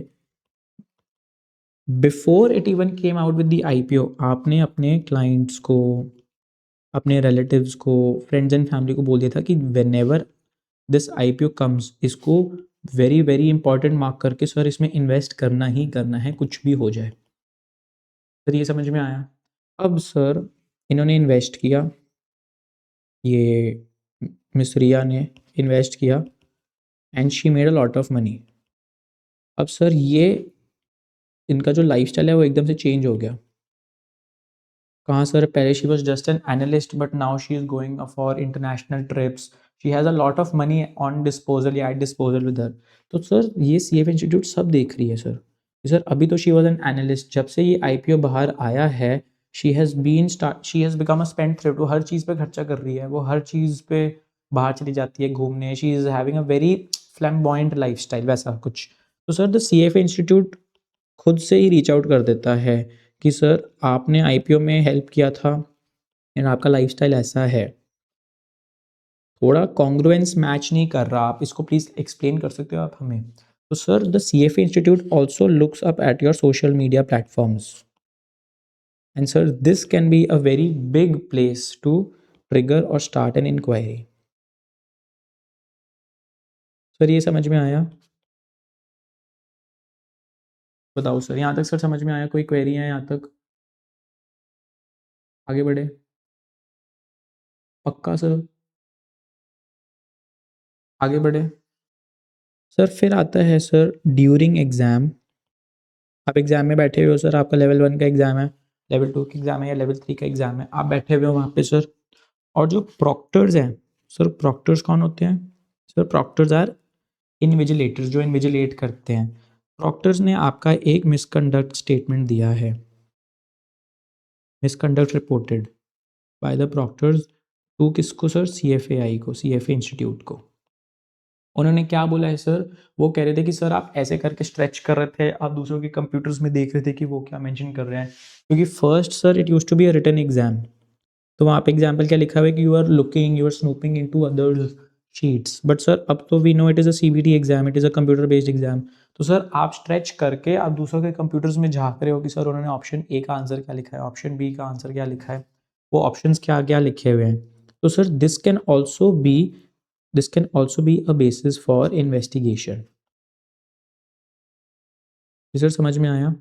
before it even came out with the IPO, आपने अपने क्लाइंट्स को, अपने रिलेटिव्स को, फ्रेंड्स एंड फैमिली को बोल दिया था कि when ever this IPO comes, इसको वेरी वेरी इंपॉर्टेंट मार्क करके सर इसमें इन्वेस्ट करना ही करना है, कुछ भी हो जाए। सर ये समझ में आया? अब सर इन्होंने इन्वेस्ट किया, ये मिस रिया ने इन्वेस्ट किया and she made a lot of money. अब सर ये इनका जो लाइफस्टाइल है वो एकदम से चेंज हो गया। कहाँ सर? पहले she was just an analyst but now she is going for international trips, she has a lot of money on disposal या एट डिस्पोजल विद हर। तो सर ये सीएफ इंस्टीट्यूट सब देख रही है सर कि सर अभी तो शी वॉज एन एनालिस्ट, जब से ये आईपीओ बाहर आया है she has become a spend thrift, वो हर चीज़ पे खर्चा कर रही है, वो हर चीज़ पे बाहर चली जाती है घूमने, she is having a very flamboyant life style वैसा कुछ। तो सर द सीएफ इंस्टीट्यूट खुद से ही रीच आउट कर देता है कि सर आपने आईपीओ में हेल्प किया था एंड आपका लाइफस्टाइल ऐसा है, थोड़ा कॉन्ग्रुएंस मैच नहीं कर रहा, आप इसको प्लीज़ एक्सप्लेन कर सकते हो आप हमें? तो sir the CFA institute also looks up at your social media platforms and sir this can be a very big place to trigger और स्टार्ट एन इंक्वायरी। सर ये समझ में आया? बताओ सर, यहाँ तक सर समझ में आया? कोई क्वेरी है यहाँ तक? आगे बढ़े? पक्का सर? आगे बढ़े? सर फिर आता है सर ड्यूरिंग एग्ज़ाम, आप एग्ज़ाम में बैठे हुए हो सर, आपका लेवल 1 का एग्ज़ाम है, लेवल 2 का एग्ज़ाम है या लेवल 3 का एग्ज़ाम है, आप बैठे हुए हो वहाँ पे सर, और जो प्रॉक्टर्स हैं सर, प्रॉक्टर्स कौन होते हैं? सर प्रॉक्टर्स आर इन्विजिलेटर्स, जो इन्विजिलेट करते हैं। प्रॉक्टर्स ने आपका एक मिसकंडक्ट स्टेटमेंट दिया है, misconduct reported by the proctors to किसको सर? सीएफएआई को, सीएफए इंस्टीट्यूट को। उन्होंने क्या बोला है सर? वो कह रहे थे कि सर आप ऐसे करके स्ट्रेच कर रहे थे, आप दूसरों के कंप्यूटर्स में देख रहे थे कि वो क्या मेंशन कर रहे हैं, क्योंकि first sir it used to be a written exam. तो वहाँ पे एग्जाम्पल क्या लिखा हुआ है कि you are looking, you are snooping into others sheets, but sir अब तो we know it is a CBT exam, it is a computer based exam. तो सर आप स्ट्रेच करके आप दूसरों के कंप्यूटर्स में झाँक रहे हो कि सर उन्होंने ऑप्शन ए का आंसर क्या लिखा है, ऑप्शन बी का आंसर क्या लिखा है, वो ऑप्शंस क्या क्या लिखे हुए हैं। तो sir this can also be a basis for investigation. Sir समझ में आया?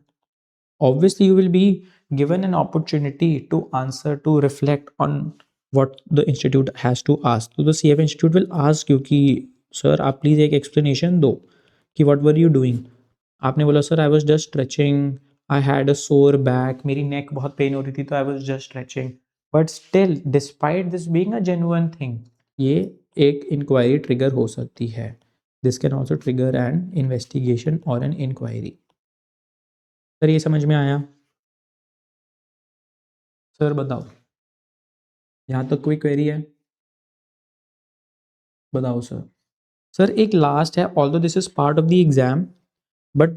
Obviously you will be given an opportunity to answer, to reflect on what the institute has to ask. तो the CFA institute will ask you कि sir आप please एक explanation दो कि what were you doing. आपने बोला sir I was just stretching, I had a सोर back, मेरी नेक बहुत पेन हो रही थी तो I was just stretching. But still despite this being a genuine thing, ये एक इंक्वायरी ट्रिगर हो सकती है. This can also trigger an investigation और एन इंक्वायरी. सर ये समझ में आया? सर बताओ, यहाँ तक कोई क्वेरी है? बताओ सर. सर एक लास्ट है, although this is part of the exam but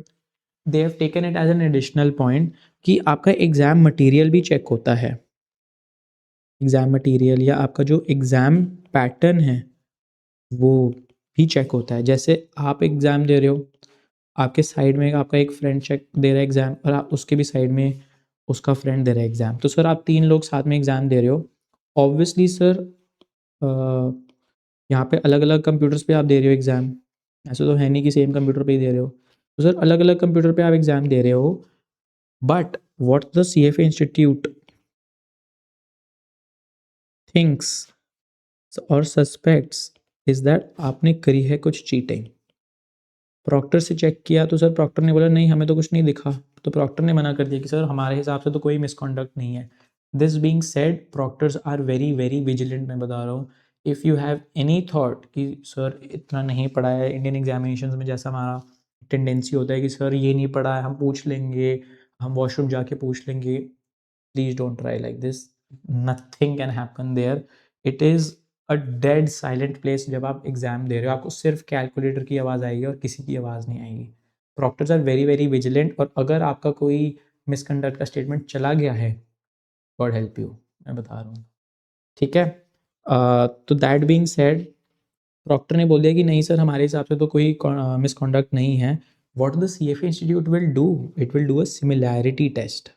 they have taken it as an additional point कि आपका एग्जाम मटेरियल भी चेक होता है. एग्ज़ाम मटेरियल या आपका जो एग्ज़ाम पैटर्न है वो भी चेक होता है. जैसे आप एग्ज़ाम दे रहे हो, आपके साइड में आपका एक फ्रेंड चेक दे रहा है एग्ज़ाम और आप उसके भी साइड में उसका फ्रेंड दे रहा है एग्ज़ाम. तो सर आप 3 लोग साथ में एग्ज़ाम दे रहे हो. ऑब्वियसली सर यहाँ पे अलग-अलग कंप्यूटर्स पे आप दे रहे हो एग्ज़ाम. ऐसा तो है नहीं कि सेम कंप्यूटर पे ही दे रहे हो. तो सर अलग-अलग कंप्यूटर पे आप एग्ज़ाम दे रहे हो. But what the CFA institute thinks और सस्पेक्ट्स इज़ दैट आपने करी है कुछ चीटिंग. प्रॉक्टर से चेक किया तो सर प्रॉक्टर ने बोला नहीं हमें तो कुछ नहीं दिखा. तो प्रॉक्टर ने मना कर दिया कि सर हमारे हिसाब से तो कोई मिसकॉन्डक्ट नहीं है. This being said proctors are very very vigilant. मैं बता रहा हूँ, if you have any thought कि सर इतना नहीं पढ़ा है, इंडियन एग्जामिनेशन में जैसा हमारा टेंडेंसी होता है कि सर ये नहीं पढ़ा है, हम पूछ लेंगे, हम वॉशरूम जाके पूछ लेंगे. Please don't try like this. Nothing can happen there. It is a dead silent place. जब आप एग्जाम दे रहे हो आपको सिर्फ कैलकुलेटर की आवाज़ आएगी और किसी की आवाज़ नहीं आएगी. प्रॉक्टर्स आर वेरी वेरी विजिलेंट. और अगर आपका कोई मिसकंडक्ट का स्टेटमेंट चला गया है, गॉड हेल्प यू, मैं बता रहा हूँ. ठीक है. तो दैट बीइंग सेड प्रॉक्टर ने बोल दिया कि नहीं सर हमारे हिसाब से तो कोई मिसकॉन्डक्ट नहीं है. What the CFA institute will do, it will do a similarity test.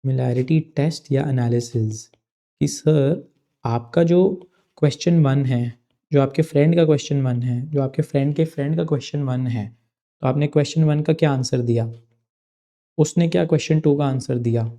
Similarity test या एनालिसिस कि सर आपका जो क्वेश्चन 1 है, जो आपके फ्रेंड का क्वेश्चन 1 है, जो आपके फ्रेंड के फ्रेंड का क्वेश्चन 1 है, तो आपने क्वेश्चन 1 का क्या आंसर दिया, उसने क्या क्वेश्चन 2 का आंसर दिया,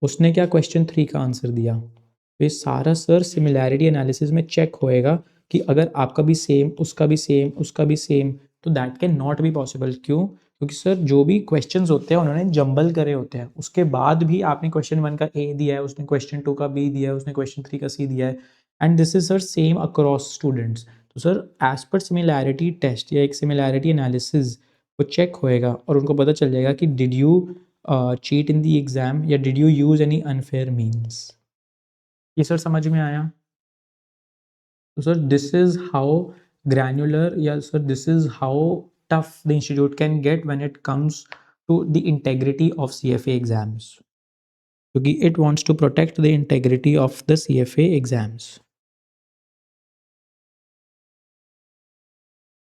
उसने क्या क्वेश्चन 3 का आंसर दिया. तो ये सारा सर सिमिलैरिटी एनालिसिस में चेक होएगा कि अगर आपका भी सेम, उसका भी सेम, उसका भी सेम, तो that can not be possible. क्यों? क्योंकि सर जो भी क्वेश्चंस होते हैं उन्होंने जंबल करे होते हैं. उसके बाद भी आपने क्वेश्चन 1 का ए दिया है, उसने क्वेश्चन 2 का बी दिया है, उसने क्वेश्चन 3 का सी दिया है. And this is sir same across students. तो sir as per similarity test या एक सिमिलैरिटी एनालिसिस वो चेक होएगा और उनको पता चल जाएगा कि did you cheat in the exam या did you use any unfair means. ये सर समझ में आया? तो sir this is how granular या sir this is how tough the institute can get when it comes to the integrity of CFA exams, क्योंकि it wants to protect the integrity of the CFA exams.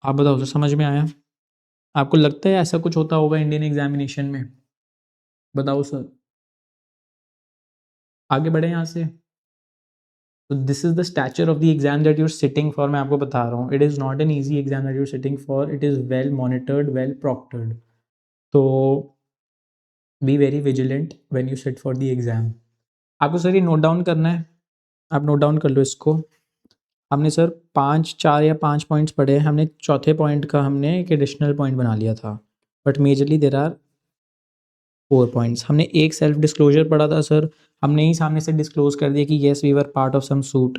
आप बताओ sir समझ में आया? आपको लगता है ऐसा कुछ होता होगा इंडियन एग्जामिनेशन में? बताओ सर. आगे बढ़े यहाँ से. तो this is the stature of the exam that you're sitting for. मैं आपको बता रहा हूँ, it is not an easy exam that you're sitting for. It is well monitored, well proctored. तो be very vigilant when you sit for the exam. आपको sir ये note down करना है, आप नोट डाउन कर लो इसको. हमने सर 4 या 5 पॉइंट्स पढ़े हैं. हमने चौथे पॉइंट का हमने एक एडिशनल पॉइंट बना लिया था, but majorly there are 4 points. हमने एक सेल्फ डिस्क्लोजर पढ़ा था सर. हमने ही सामने से डिस्क्लोज कर दिया कि yes we were part of some suit.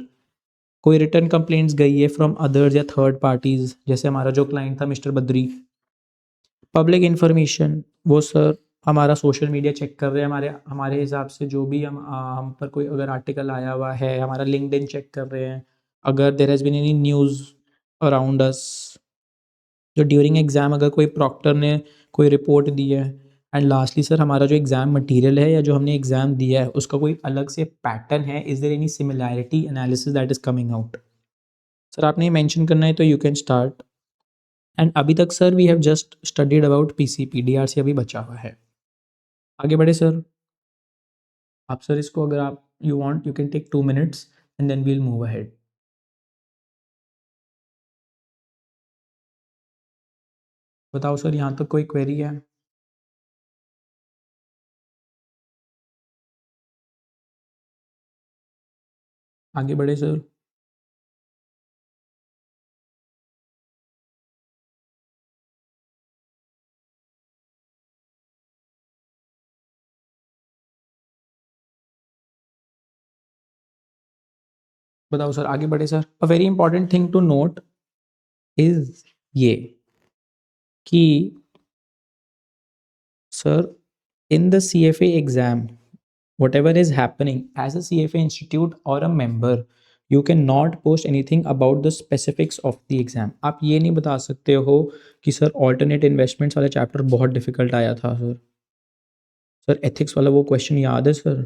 कोई रिटर्न कंप्लेंट्स गई है फ्रॉम अदर्स या थर्ड पार्टीज, जैसे हमारा जो क्लाइंट था मिस्टर बद्री. पब्लिक इन्फॉर्मेशन वो सर हमारा सोशल मीडिया चेक कर रहे हैं. हमारे हमारे हिसाब से जो भी हम पर कोई अगर आर्टिकल आया हुआ है, हमारा लिंक्डइन चेक कर रहे हैं. अगर there has been any news around us, जो ड्यूरिंग एग्ज़ाम अगर कोई प्रॉक्टर ने कोई रिपोर्ट दी है. एंड लास्टली सर हमारा जो एग्ज़ाम मटेरियल है या जो हमने एग्ज़ाम दिया है उसका कोई अलग से पैटर्न है. Is there any similarity analysis that is coming out. Sir आपने ये मेंशन करना है तो यू कैन स्टार्ट. एंड अभी तक sir we have just studied about PCP. DRC अभी बचा हुआ है. आगे बढ़े सर. आप सर इसको अगर आप you want you can take 2 minutes and then we'll move ahead. बताओ सर यहाँ तक कोई क्वेरी है? आगे बढ़े सर। बताओ सर, आगे बढ़े sir. A very important thing to note is ये कि sir, in the CFA exam, whatever is happening as a CFA institute or a member, you cannot post anything about the specifics of the exam. आप ये नहीं बता सकते हो कि sir alternate investments वाला चैप्टर बहुत डिफिकल्ट आया था सर। सर एथिक्स वाला वो क्वेश्चन याद है सर,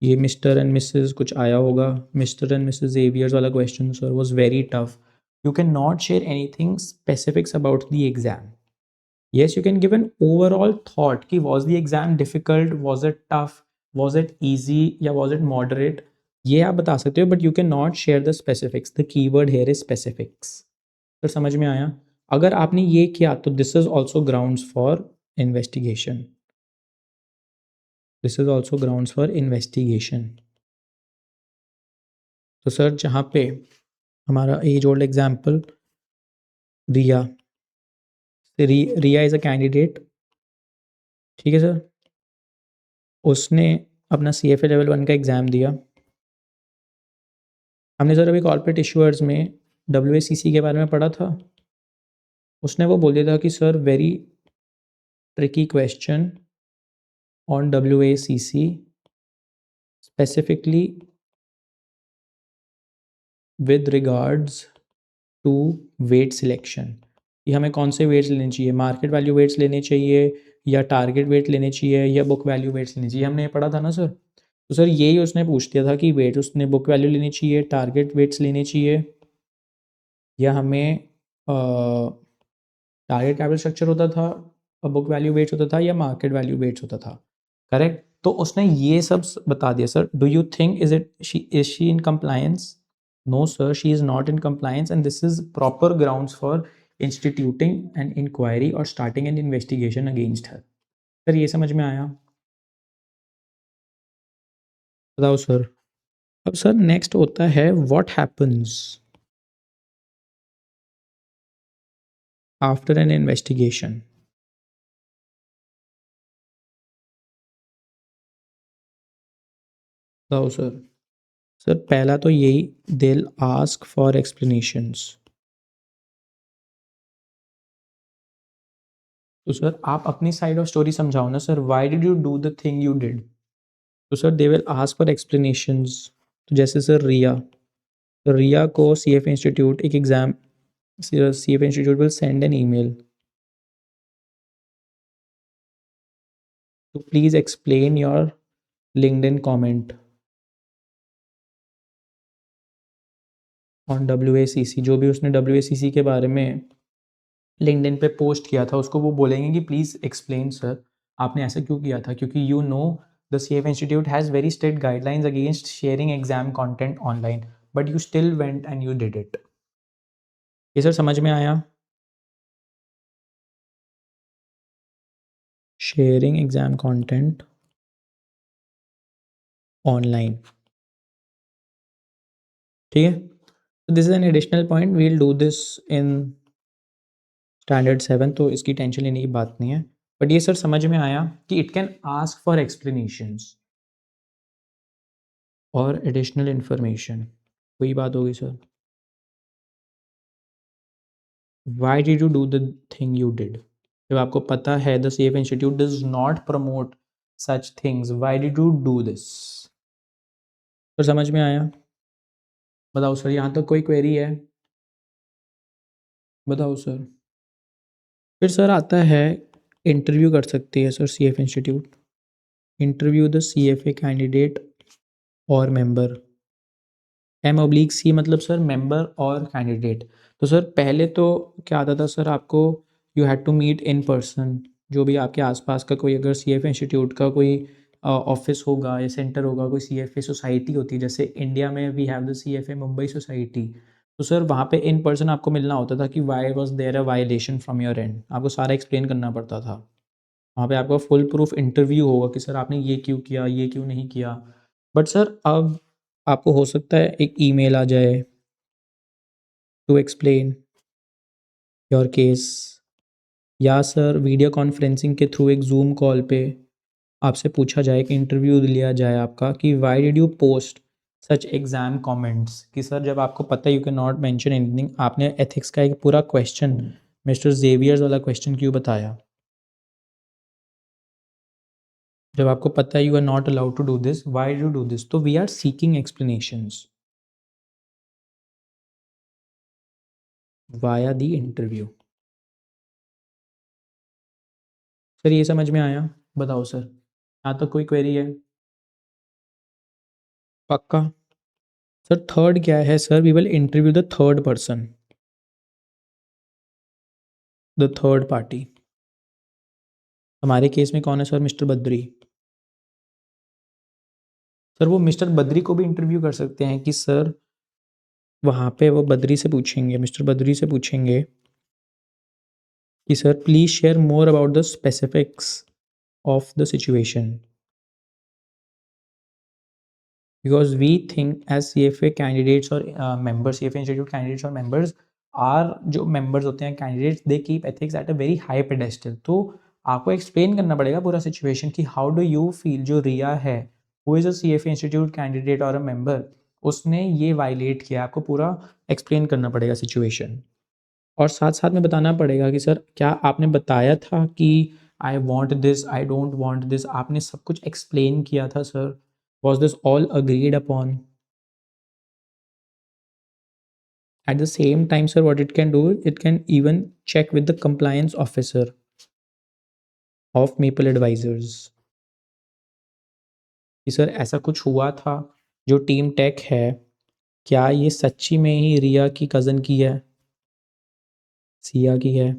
ये मिस्टर एंड मिसेस कुछ आया होगा, मिस्टर एंड मिसेस जेवियर्स वाला question sir was very tough. You can not share anything specifics about the exam. Yes, you can give an overall thought कि was the exam difficult, was it tough, was it easy या was it moderate, ये आप बता सकते हो, but you cannot share the specifics. The keyword here is specifics. तो समझ में आया? अगर आपने ये किया तो this is also grounds for investigation. This is also grounds for investigation. तो सर जहाँ पे हमारा as old example Riya, Riya is a candidate, ठीक है सर, उसने अपना CFA लेवल 1 का एग्ज़ाम दिया। हमने सर अभी कॉर्पोरेट इशूअर्स में WACC के बारे में पढ़ा था। उसने वो बोल दिया था कि sir very tricky question on WACC specifically with regards to weight selection, कि हमें कौन से वेट्स लेने चाहिए, मार्केट वैल्यू वेट्स लेने चाहिए या टारगेट वेट लेने चाहिए या बुक वैल्यू वेट्स लेने चाहिए। हमने ये पढ़ा था ना सर। तो सर यही उसने पूछ दिया था कि वेट उसने बुक वैल्यू लेनी चाहिए, टारगेट वेट्स लेने चाहिए, या हमें टारगेट कैपिटल स्ट्रक्चर होता था और बुक वैल्यू वेट्स होता था या मार्केट वैल्यू वेट्स होता था। करेक्ट। तो उसने ये सब बता दिया sir. Do you think is she in compliance? No sir, she is not in compliance and this is proper grounds for instituting an inquiry और starting an investigation against her. Sir ये समझ में आया? बताओ सर। अब sir next होता है what happens after an investigation. बताओ सर। सर पहला तो यही, दिल आस्क फॉर एक्सप्लेनेशंस। तो सर आप अपनी साइड ऑफ स्टोरी समझाओ ना sir, why did you do the thing you did. तो sir they will ask for explanations. तो जैसे सर रिया, तो रिया को CFA इंस्टीट्यूट एक exam, CFA institute will send an email to please explain your LinkedIn comment on WACC। जो भी उसने WACC के बारे में लिंक्डइन पे पोस्ट किया था उसको वो बोलेंगे कि प्लीज़ एक्सप्लेन सर, आपने ऐसा क्यों किया था, क्योंकि you know the CFA institute has very strict guidelines against sharing exam content online, but you still went and you did it. ये सर समझ में आया? शेयरिंग एग्जाम कंटेंट ऑनलाइन, ठीक है। This is an additional point, we will do this in standard 7, तो इसकी tension लेने की बात नहीं है। बट ये सर समझ में आया कि it can ask for explanations और एडिशनल इन्फॉर्मेशन। वही बात होगी sir, Y did you do the thing you did. जब आपको पता है the CFA institute does not promote such things, Y did you do this. Sir समझ में आया? बताओ सर, यहाँ तक कोई क्वेरी है? बताओ सर। फिर सर आता है इंटरव्यू कर सकती है sir CFA institute, interview the CFA candidate और मेंबर। M/C मतलब सर मेंबर और कैंडिडेट। तो सर पहले तो क्या आता था सर, आपको you had to meet in person. जो भी आपके आसपास का कोई अगर CFA इंस्टीट्यूट का कोई ऑफिस होगा या सेंटर होगा, कोई CFA सोसाइटी होती है, जैसे इंडिया में we have the CFA Mumbai society. तो सर वहाँ पे इन पर्सन आपको मिलना होता था कि why was there a violation from your end, आपको सारा एक्सप्लेन करना पड़ता था। वहाँ पे आपका फुल प्रूफ इंटरव्यू होगा कि सर आपने ये क्यों किया, ये क्यों नहीं किया। बट सर अब आपको हो सकता है एक ईमेल आ जाए टू एक्सप्लेन योर केस, या सर वीडियो कॉन्फ्रेंसिंग के थ्रू एक जूम कॉल पे आपसे पूछा जाए कि इंटरव्यू लिया जाए आपका कि why did you post such exam comments, कि सर जब आपको पता है you can not mention anything, आपने एथिक्स का एक पूरा क्वेश्चन मिस्टर जेवियर्स वाला क्वेश्चन क्यों बताया, जब आपको पता है you are not allowed to do this, why do do this. तो we are seeking explanations via the interview. Sir ये समझ में आया? बताओ सर, यहाँ तक कोई क्वेरी है? पक्का? सर थर्ड क्या है sir? We will interview the third person, the third party. हमारे केस में कौन है सर? मिस्टर बद्री। सर वो मिस्टर बद्री को भी इंटरव्यू कर सकते हैं कि सर वहाँ पे वो बद्री से पूछेंगे, मिस्टर बद्री से पूछेंगे कि sir please share more about the specifics of the situation, because we think as CFA candidates और members, CFA institute candidates और members are जो members होते हैं candidates, they keep ethics at a very high pedestal। तो आपको explain करना पड़ेगा पूरा situation कि how do you feel, जो रिया है who is a CFA institute candidate और a member, उसने ये violate किया, आपको पूरा explain करना पड़ेगा situation। और साथ साथ में बताना पड़ेगा कि सर क्या आपने बताया था कि I want this, I don't want this, आपने सब कुछ एक्सप्लेन किया था sir, was this all agreed upon. At the same time sir what it can do, it can even check with the compliance officer of Maple Advisors कि sir ऐसा कुछ हुआ था, जो टीम टेक है क्या ये सच्ची में ही रिया की कज़न की है, सिया की है,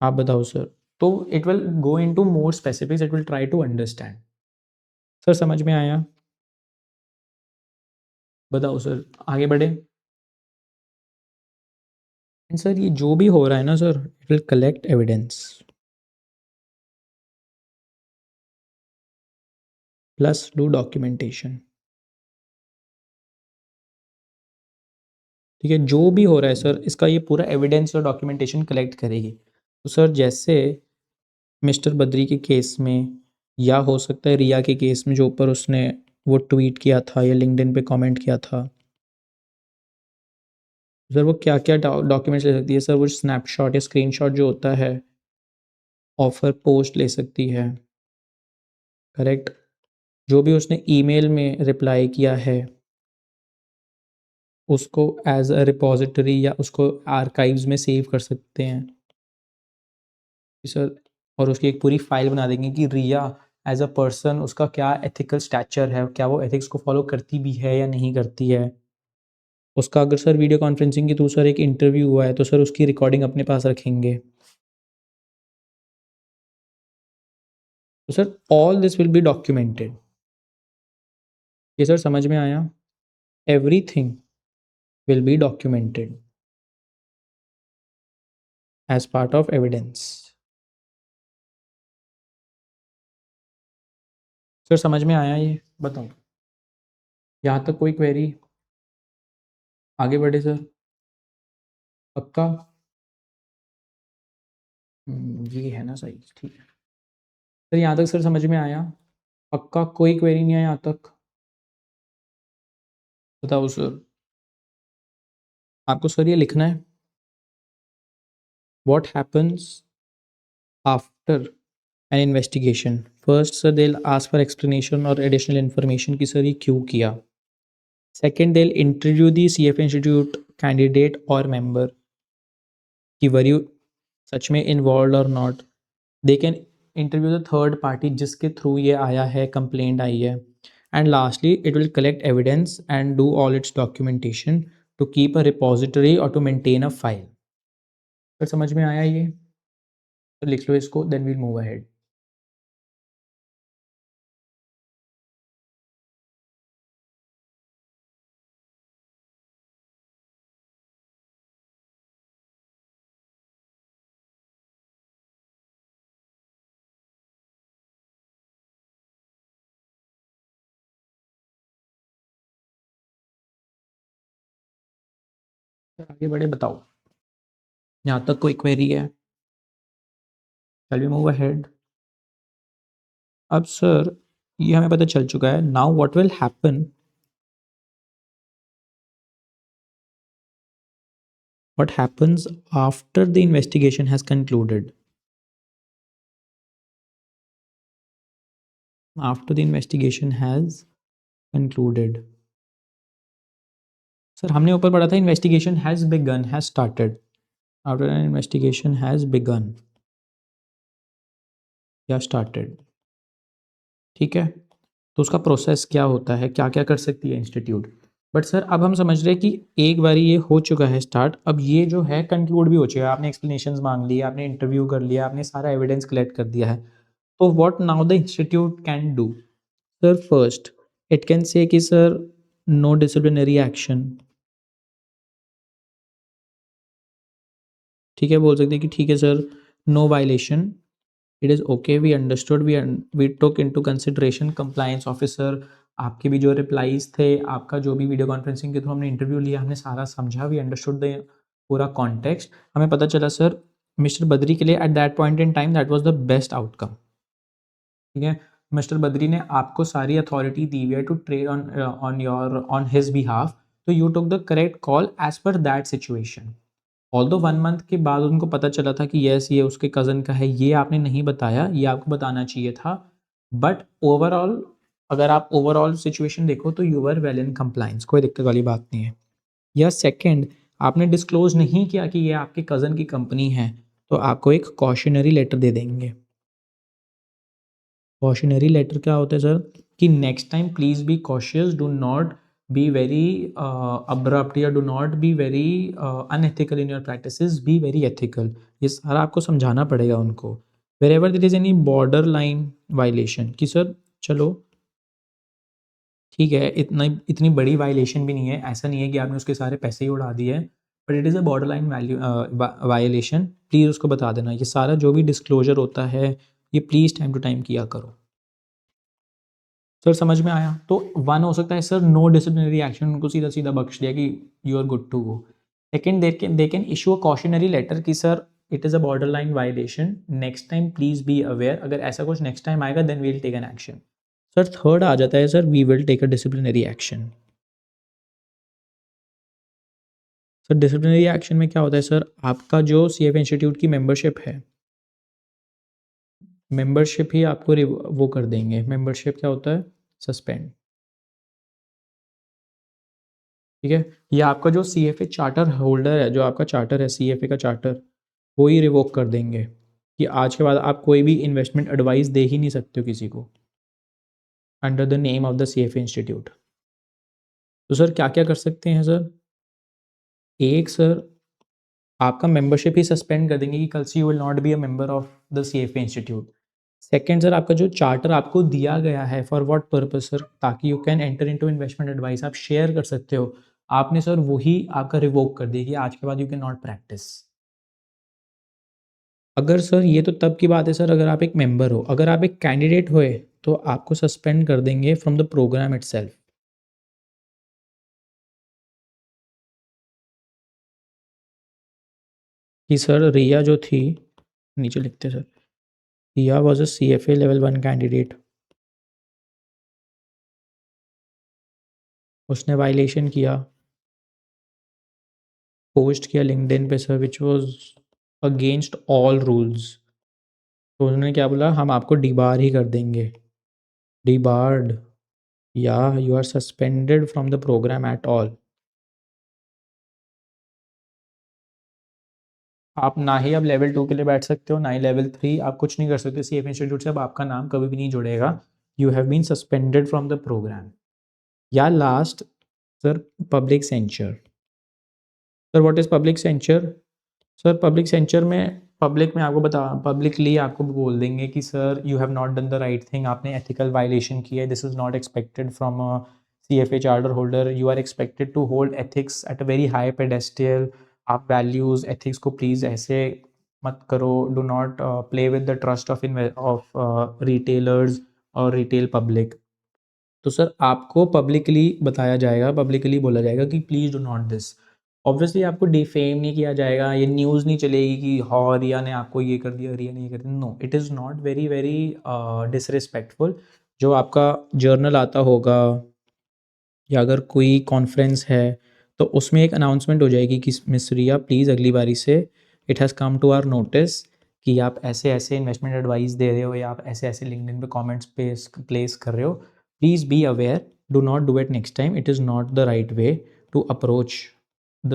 आप बताओ सर। तो it will go into more specifics, it will try to understand. Sir समझ में आया? बताओ सर, आगे बढ़े। सर ये जो भी हो रहा है ना sir, it will collect evidence plus do documentation. ठीक है, जो भी हो रहा है सर इसका ये पूरा एविडेंस और डॉक्यूमेंटेशन कलेक्ट करेगी। तो सर जैसे मिस्टर बद्री के केस में, या हो सकता है रिया के केस में जो ऊपर उसने वो ट्वीट किया था या लिंक्डइन पे कमेंट किया था, सर वो क्या क्या डॉक्यूमेंट्स ले सकती है? सर वो स्नैपशॉट या स्क्रीनशॉट जो होता है ऑफर पोस्ट ले सकती है, करेक्ट? जो भी उसने ईमेल में रिप्लाई किया है उसको एज अ रिपोजिटरी या उसको आर्काइव्स में सेव कर सकते हैं कि सर, और उसकी एक पूरी फाइल बना देंगे कि रिया एज अ पर्सन उसका क्या एथिकल स्टैचर है, क्या वो एथिक्स को फॉलो करती भी है या नहीं करती है। उसका अगर सर वीडियो कॉन्फ्रेंसिंग के थ्रू सर एक इंटरव्यू हुआ है तो सर उसकी रिकॉर्डिंग अपने पास रखेंगे। तो sir all this will be documented. ये सर समझ में आया? Everything will be documented as part of evidence. Sir समझ में आया? ये बताओ, यहाँ तक कोई क्वेरी? आगे बढ़े सर, पक्का? ये है ना सही, ठीक है सर, यहाँ तक सर समझ में आया? पक्का कोई क्वेरी नहीं है यहाँ तक? बताओ सर। आपको सर ये लिखना है, what happens after an investigation. First sir they ask for explanation और एडिशनल इन्फॉर्मेशन कि सर ये क्यों किया। Second they interview the CFA institute candidate और मेंबर कि वर यू सच में इन्वॉल्व और not. They can interview the third party जिसके थ्रू ये आया है, कंप्लेंट आई है। And lastly it will collect evidence and do all its documentation to keep a repository और टू मेंटेन अ फाइल। फिर समझ में आया ये? तो लिख लो इसको, देन वील मूव अहेड। आगे बढ़े, बताओ यहाँ तक कोई क्वेरी है? Shall we move ahead? अब सर ये हमें पता चल चुका है। Now what will happen, what happens after the investigation has concluded? After the investigation has concluded, sir हमने ऊपर पढ़ा था investigation has begin, has started. After an investigation has begin या स्टार्टेड, ठीक है, तो उसका प्रोसेस क्या होता है, क्या क्या कर सकती है इंस्टीट्यूट। बट सर अब हम समझ रहे हैं कि एक बार ये हो चुका है स्टार्ट, अब ये जो है कंक्लूड भी हो चुका है, आपने एक्सप्लेनेशंस मांग लिए, आपने इंटरव्यू कर लिया, आपने सारा एविडेंस कलेक्ट कर दिया है, तो what now the institute can do? Sir first it can say कि सर नो डिसिप्लिनरी एक्शन, ठीक है, बोल सकते हैं कि ठीक है sir, no violation, it is okay, we understood, we took into consideration, compliance officer आपके भी जो रिप्लाईज थे, आपका जो भी वीडियो कॉन्फ्रेंसिंग के थ्रू हमने इंटरव्यू लिया, हमने सारा समझा, वी अंडरस्टूड द पूरा कॉन्टेक्स्ट, हमें पता चला सर मिस्टर बद्री के लिए at that point in time that was the best outcome, ठीक है, मिस्टर बद्री ने आपको सारी अथॉरिटी दी हुई है to trade on his behalf, तो you took the correct call as per that situation. Although 1 month के बाद उनको पता चला था कि येस ये उसके कज़न का है, ये आपने नहीं बताया, ये आपको बताना चाहिए था, बट ओवरऑल अगर आप ओवरऑल सिचुएशन देखो तो you were well in compliance, कोई दिक्कत वाली बात नहीं है। या सेकंड, आपने डिस्क्लोज नहीं किया कि ये आपके कज़न की कंपनी है, तो आपको एक कॉशनरी लेटर दे देंगे। कॉशनरी लेटर क्या होता है सर, कि next time please be cautious, do not be very abrupt या do not be very unethical in your practices, be very ethical, ये सारा आपको समझाना पड़ेगा उनको। Wherever there is any borderline violation, कि सर चलो ठीक है, इतनी बड़ी वायलेशन भी नहीं है, ऐसा नहीं है कि आपने उसके सारे पैसे ही उड़ा दिए, but it is a borderline violation, please उसको बता देना, ये सारा जो भी डिस्क्लोजर होता है ये प्लीज़ टाइम टू टाइम किया करो। सर समझ में आया? तो 1 हो सकता है सर नो डिसिप्लिनरी एक्शन, उनको सीधा-सीधा बख्श दिया कि you are good to go. Second, they can issue a cautionary letter कि sir it is a borderline violation, next time please be aware, अगर ऐसा कुछ नेक्स्ट टाइम आएगा then we will take an action. Sir third आ जाता है sir we will take a disciplinary action. Sir disciplinary action में क्या होता है सर, आपका जो सीएफ इंस्टीट्यूट की मेंबरशिप है, मेंबरशिप ही आपको वो कर देंगे, मेंबरशिप क्या होता है, सस्पेंड, ठीक है, ये आपका जो सीएफए चार्टर होल्डर है, जो आपका चार्टर है सीएफए का चार्टर, वो ही रिवोक कर देंगे कि आज के बाद आप कोई भी इन्वेस्टमेंट एडवाइस दे ही नहीं सकते हो किसी को under the name of the CFA institute. तो सर क्या क्या कर सकते हैं सर, एक सर आपका मेंबरशिप ही सस्पेंड कर देंगे कि कल से you will not be a member of the CFA institute. Second sir, आपका जो चार्टर आपको दिया गया है फॉर व्हाट पर्पज सर, ताकि you can enter into investment advice, आप शेयर कर सकते हो, आपने सर वही आपका रिवोक कर दिया कि आज के बाद यू कैन नॉट प्रैक्टिस। अगर सर ये तो तब की बात है सर अगर आप एक मेंबर हो, अगर आप एक कैंडिडेट हुए तो आपको सस्पेंड कर देंगे फ्रॉम द प्रोग्राम इटसेल्फ। कि सर रिया जो थी, नीचे लिखते sir, Riya was a CFA level 1 candidate, उसने वायलेशन किया, पोस्ट किया लिंक्डइन पे sir which was against all rules, तो उन्होंने क्या बोला, हम आपको डिबार ही कर देंगे, डिबार्ड, या you are suspended from the programme at all. आप ना ही अब लेवल 2 के लिए बैठ सकते हो, ना ही लेवल 3, आप कुछ नहीं कर सकते सीएफ इंस्टीट्यूट से, अब आपका नाम कभी भी नहीं जुड़ेगा, you have been suspended from the programme. या last sir, public censure. Sir what is public censure? Sir public censure में पब्लिक में आपको बता, पब्लिकली आपको बोल देंगे कि sir you have not done the right thing, आपने एथिकल वायलेशन की है, this is not expected from a CFA charter holder, you are expected to hold ethics at a very high pedestal, आप values ethics को please ऐसे मत करो, do not play with the trust of retailers और retail public. तो sir आपको publicly बताया जाएगा, पब्लिकली बोला जाएगा कि please do not this. Obviously आपको डिफेम नहीं किया जाएगा, ये न्यूज़ नहीं चलेगी कि हाँ रिया ने आपको ये कर दिया, रिया ने ये कर दिया। No, it is not very very disrespectful. जो आपका जर्नल आता होगा या अगर कोई कॉन्फ्रेंस है तो उसमें एक अनाउंसमेंट हो जाएगी कि मिस रिया प्लीज़ अगली बारी से it has come to our notice कि आप ऐसे ऐसे इन्वेस्टमेंट एडवाइस दे रहे हो या आप ऐसे ऐसे लिंक्डइन पे कमेंट्स प्लेस कर रहे हो, please be aware, do not do it next time, it is not the right way to approach the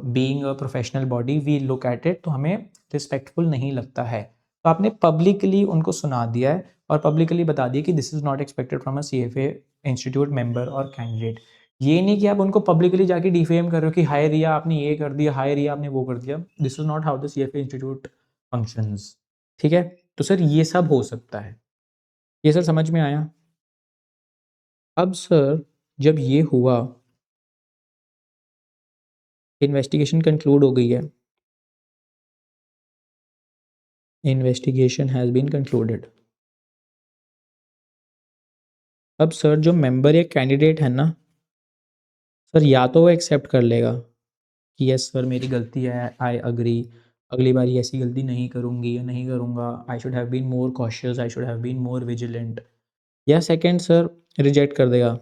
being a professional body, we look at it, तो हमें रिस्पेक्टफुल नहीं लगता है। तो आपने पब्लिकली उनको सुना दिया है और पब्लिकली बता दिया कि this is not expected from a CFA institute member और कैंडिडेट। ये नहीं कि आप उनको पब्लिकली जाके डिफेम कर रहे हो कि हाय रिया आपने ये कर दिया, हाय रिया आपने वो कर दिया। This is not how the CFA institute functions. ठीक है, तो सर ये सब हो सकता है, ये सर समझ में आया। अब सर जब ये हुआ, इन्वेस्टिगेशन कंक्लूड हो गई है, इन्वेस्टिगेशन हैज़ बीन कंक्लूडेड। अब सर जो मेंबर या कैंडिडेट है ना सर, या तो वो एक्सेप्ट कर लेगा कि यस सर मेरी गलती है, आई अग्री, अगली बार ऐसी गलती नहीं करूँगी या नहीं करूँगा, I should have been more cautious, I should have been more vigilant. या सेकंड सर रिजेक्ट कर देगा,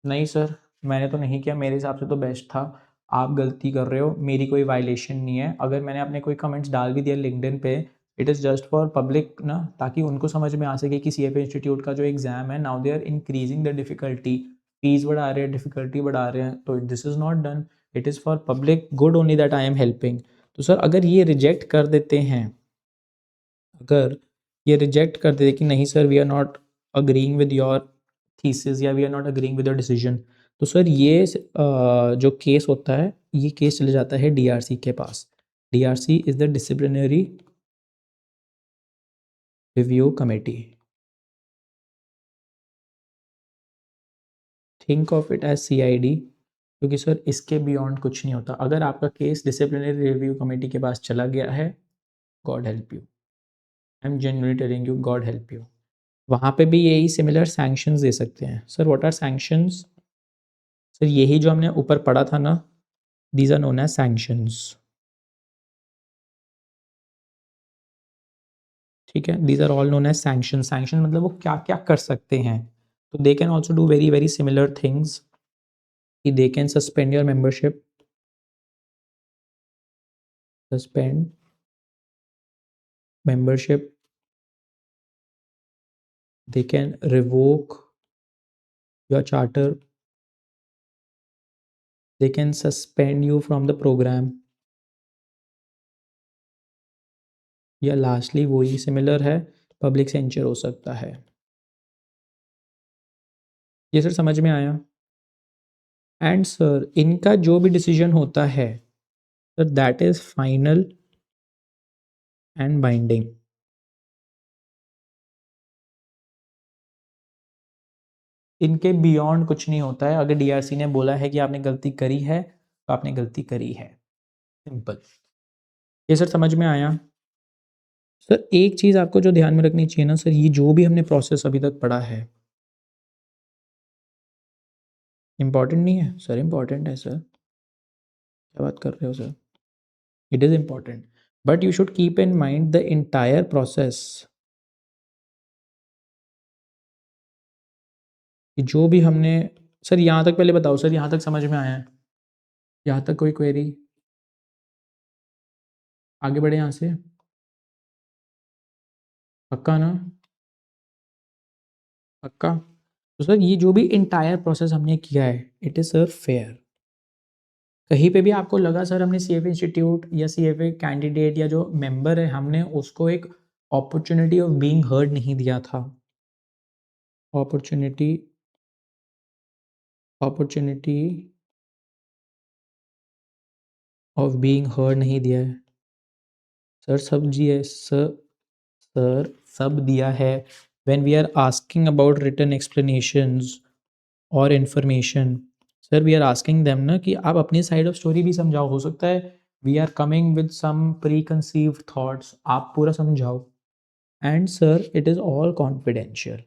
नहीं सर मैंने तो नहीं किया, मेरे हिसाब से तो बेस्ट था, आप गलती कर रहे हो, मेरी कोई वायलेशन नहीं है, अगर मैंने अपने कोई कमेंट्स डाल भी दिया लिंक्डइन पे, it is just for public ना, ताकि उनको समझ में आ सके कि CFA इंस्टीट्यूट का जो एग्ज़ाम है now they are increasing the difficulty, fees बढ़ा रहे हैं, डिफ़िकल्टी बढ़ा रहे हैं, तो this is not done, it is for public good only that I am helping. तो सर अगर ये रिजेक्ट कर देते हैं, अगर ये रिजेक्ट कर देते कि नहीं sir we are not agreeing with your thesis या we are not agreeing with your decision, तो सर ये जो केस होता है ये केस चले जाता है DRC के पास। DRC is the disciplinary review committee. Think of it as CID, क्योंकि सर इसके बियॉन्ड कुछ नहीं होता। अगर आपका केस डिसिप्लिनरी रिव्यू कमेटी के पास चला गया है, God help you, I am genuinely telling you, God help you. वहाँ पे भी यही सिमिलर सैंक्शंस दे सकते हैं। Sir what are sanctions? Sir यही जो हमने ऊपर पढ़ा था ना, these are known as sanctions. ठीक है, these are all known as sanction. Sanction मतलब वो क्या क्या कर सकते हैं, तो they can also do very very similar things, कि they can suspend your membership, suspend membership, they can revoke your charter, they can suspend you from the program, या लास्टली वही सिमिलर है, पब्लिक सेंचर हो सकता है। ये सर समझ में आया। एंड सर इनका जो भी डिसीजन होता है sir that is final and binding. इनके बियॉन्ड कुछ नहीं होता है। अगर DRC ने बोला है कि आपने गलती करी है तो आपने गलती करी है, सिंपल। ये सर समझ में आया। सर एक चीज़ आपको जो ध्यान में रखनी चाहिए ना सर, ये जो भी हमने प्रोसेस अभी तक पढ़ा है इम्पॉर्टेंट नहीं है सर, इम्पॉर्टेंट है सर, क्या बात कर रहे हो sir, it is important, but you should keep in mind the entire process, कि जो भी हमने सर यहाँ तक, पहले बताओ सर यहाँ तक समझ में आया है, यहाँ तक कोई क्वेरी? आगे बढ़े यहाँ से, पक्का ना, पक्का। तो सर ये जो भी इंटायर प्रोसेस हमने किया है इट इज़ सर फेयर। कहीं पे भी आपको लगा सर हमने CFA इंस्टीट्यूट या CFA कैंडिडेट या जो मेंबर है हमने उसको एक अपॉर्चुनिटी ऑफ बीइंग हर्ड नहीं दिया था, opportunity opportunity of being heard नहीं दिया है सर, सब जी है सर, सर सब दिया है। When we are asking about written explanations और information, sir we are asking them ना कि आप अपनी साइड ऑफ स्टोरी भी समझाओ, हो सकता है we are coming with some preconceived thoughts, आप पूरा समझाओ। And sir it is all confidential.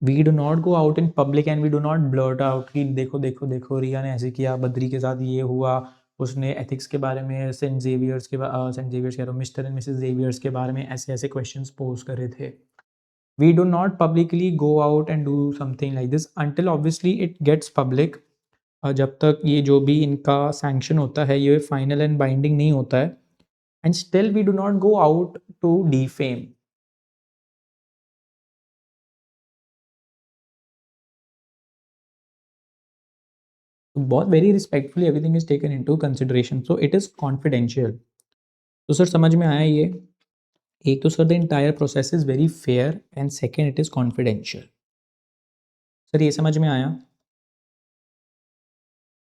We do not go out in public and we do not blurt out कि देखो देखो देखो रिया ने ऐसे किया, बद्री के साथ ये हुआ, उसने एथिक्स के बारे में सेंट जेवियर्स कह रहा हूँ, मिस्टर एंड मिसेस जेवियर्स के बारे में ऐसे ऐसे क्वेश्चंस पोज करे थे. We do not publicly go out and do something like this until obviously it gets public. जब तक ये जो भी इनका सैंक्शन होता है ये फाइनल एंड बाइंडिंग नहीं होता है. And still we do not go out to defame. बहुत very respectfully everything is taken into consideration, so it is confidential. तो सर समझ में आया ये. एक तो sir the entire process is very fair and second it is confidential. Sir ये समझ में आया.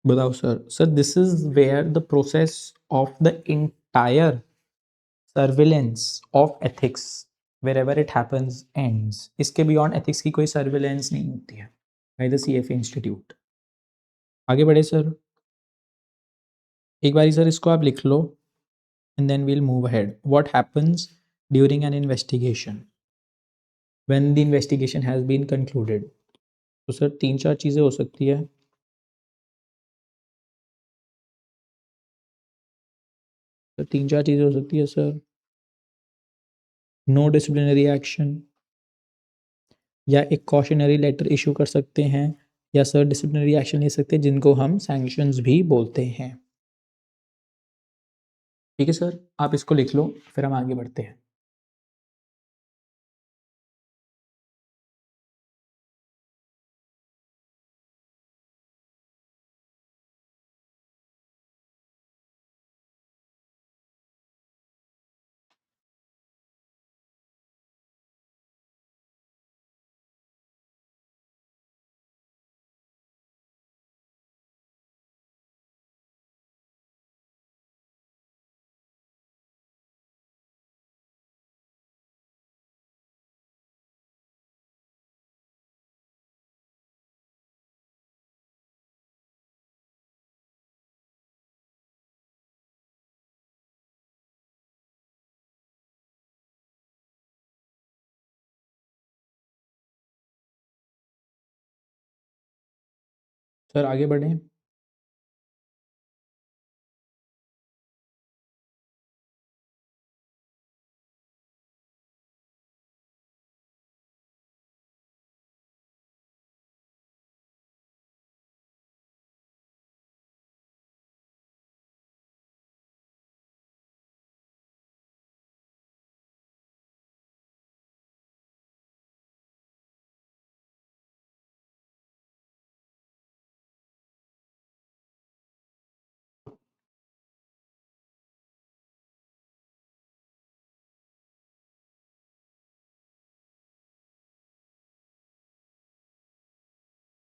बताओ sir. Sir this is where the process of the entire surveillance of ethics wherever it happens ends. इसके beyond ethics की कोई surveillance नहीं होती है बाय द CFA इंस्टीट्यूट. आगे बढ़े सर. एक बारी सर इसको आप लिख लो and then we'll move ahead. What happens during an investigation when the investigation has been concluded? तो सर 3-4 चीज़ें हो सकती है. तो 3-4 चीज़ें हो सकती है सर. नो डिसिप्लिनरी एक्शन, या एक कॉशनरी लेटर इशू कर सकते हैं, या सर डिसिप्लिनरी एक्शन ले सकते हैं जिनको हम सैंक्शंस भी बोलते हैं. ठीक है सर, आप इसको लिख लो फिर हम आगे बढ़ते हैं. सर आगे बढ़ें.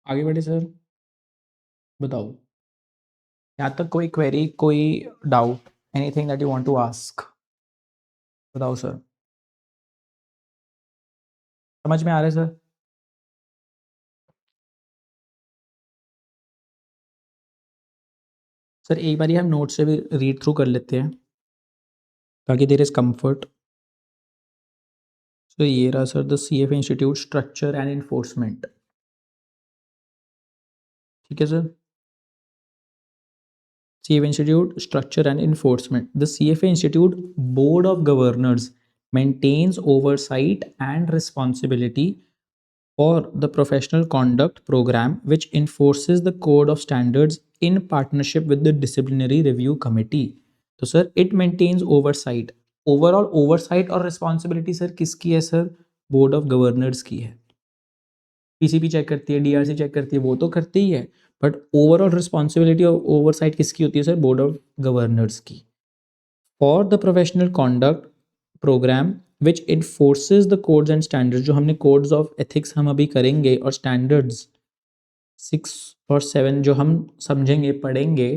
आगे बढ़े सर. बताओ. यहाँ तक कोई क्वेरी, कोई doubt, anything that you want to ask. बताओ सर. समझ में आ रहा है सर. सर एक बार हम नोट से भी रीड थ्रू कर लेते हैं ताकि देर इज़ कम्फर्ट. तो ये रहा sir the CFA institute structure and enforcement. ठीक है sir. CFA Institute Structure and Enforcement. The CFA Institute Board of Governors maintains oversight and responsibility for the professional conduct program, which enforces the code of standards in partnership with the disciplinary review committee. तो sir it maintains oversight. Overall oversight और responsibility sir किसकी है sir? Board of governors की है. PCP check करती है, DRC check करती है, वो तो करती ही है, बट ओवरऑल रिस्पॉन्सिबिलिटी और ओवरसाइट किसकी होती है सर? बोर्ड ऑफ गवर्नर्स की. For the professional conduct program which enforces the codes and standards. जो हमने कोड्स ऑफ एथिक्स हम अभी करेंगे और स्टैंडर्ड्स 6 और 7 जो हम समझेंगे पढ़ेंगे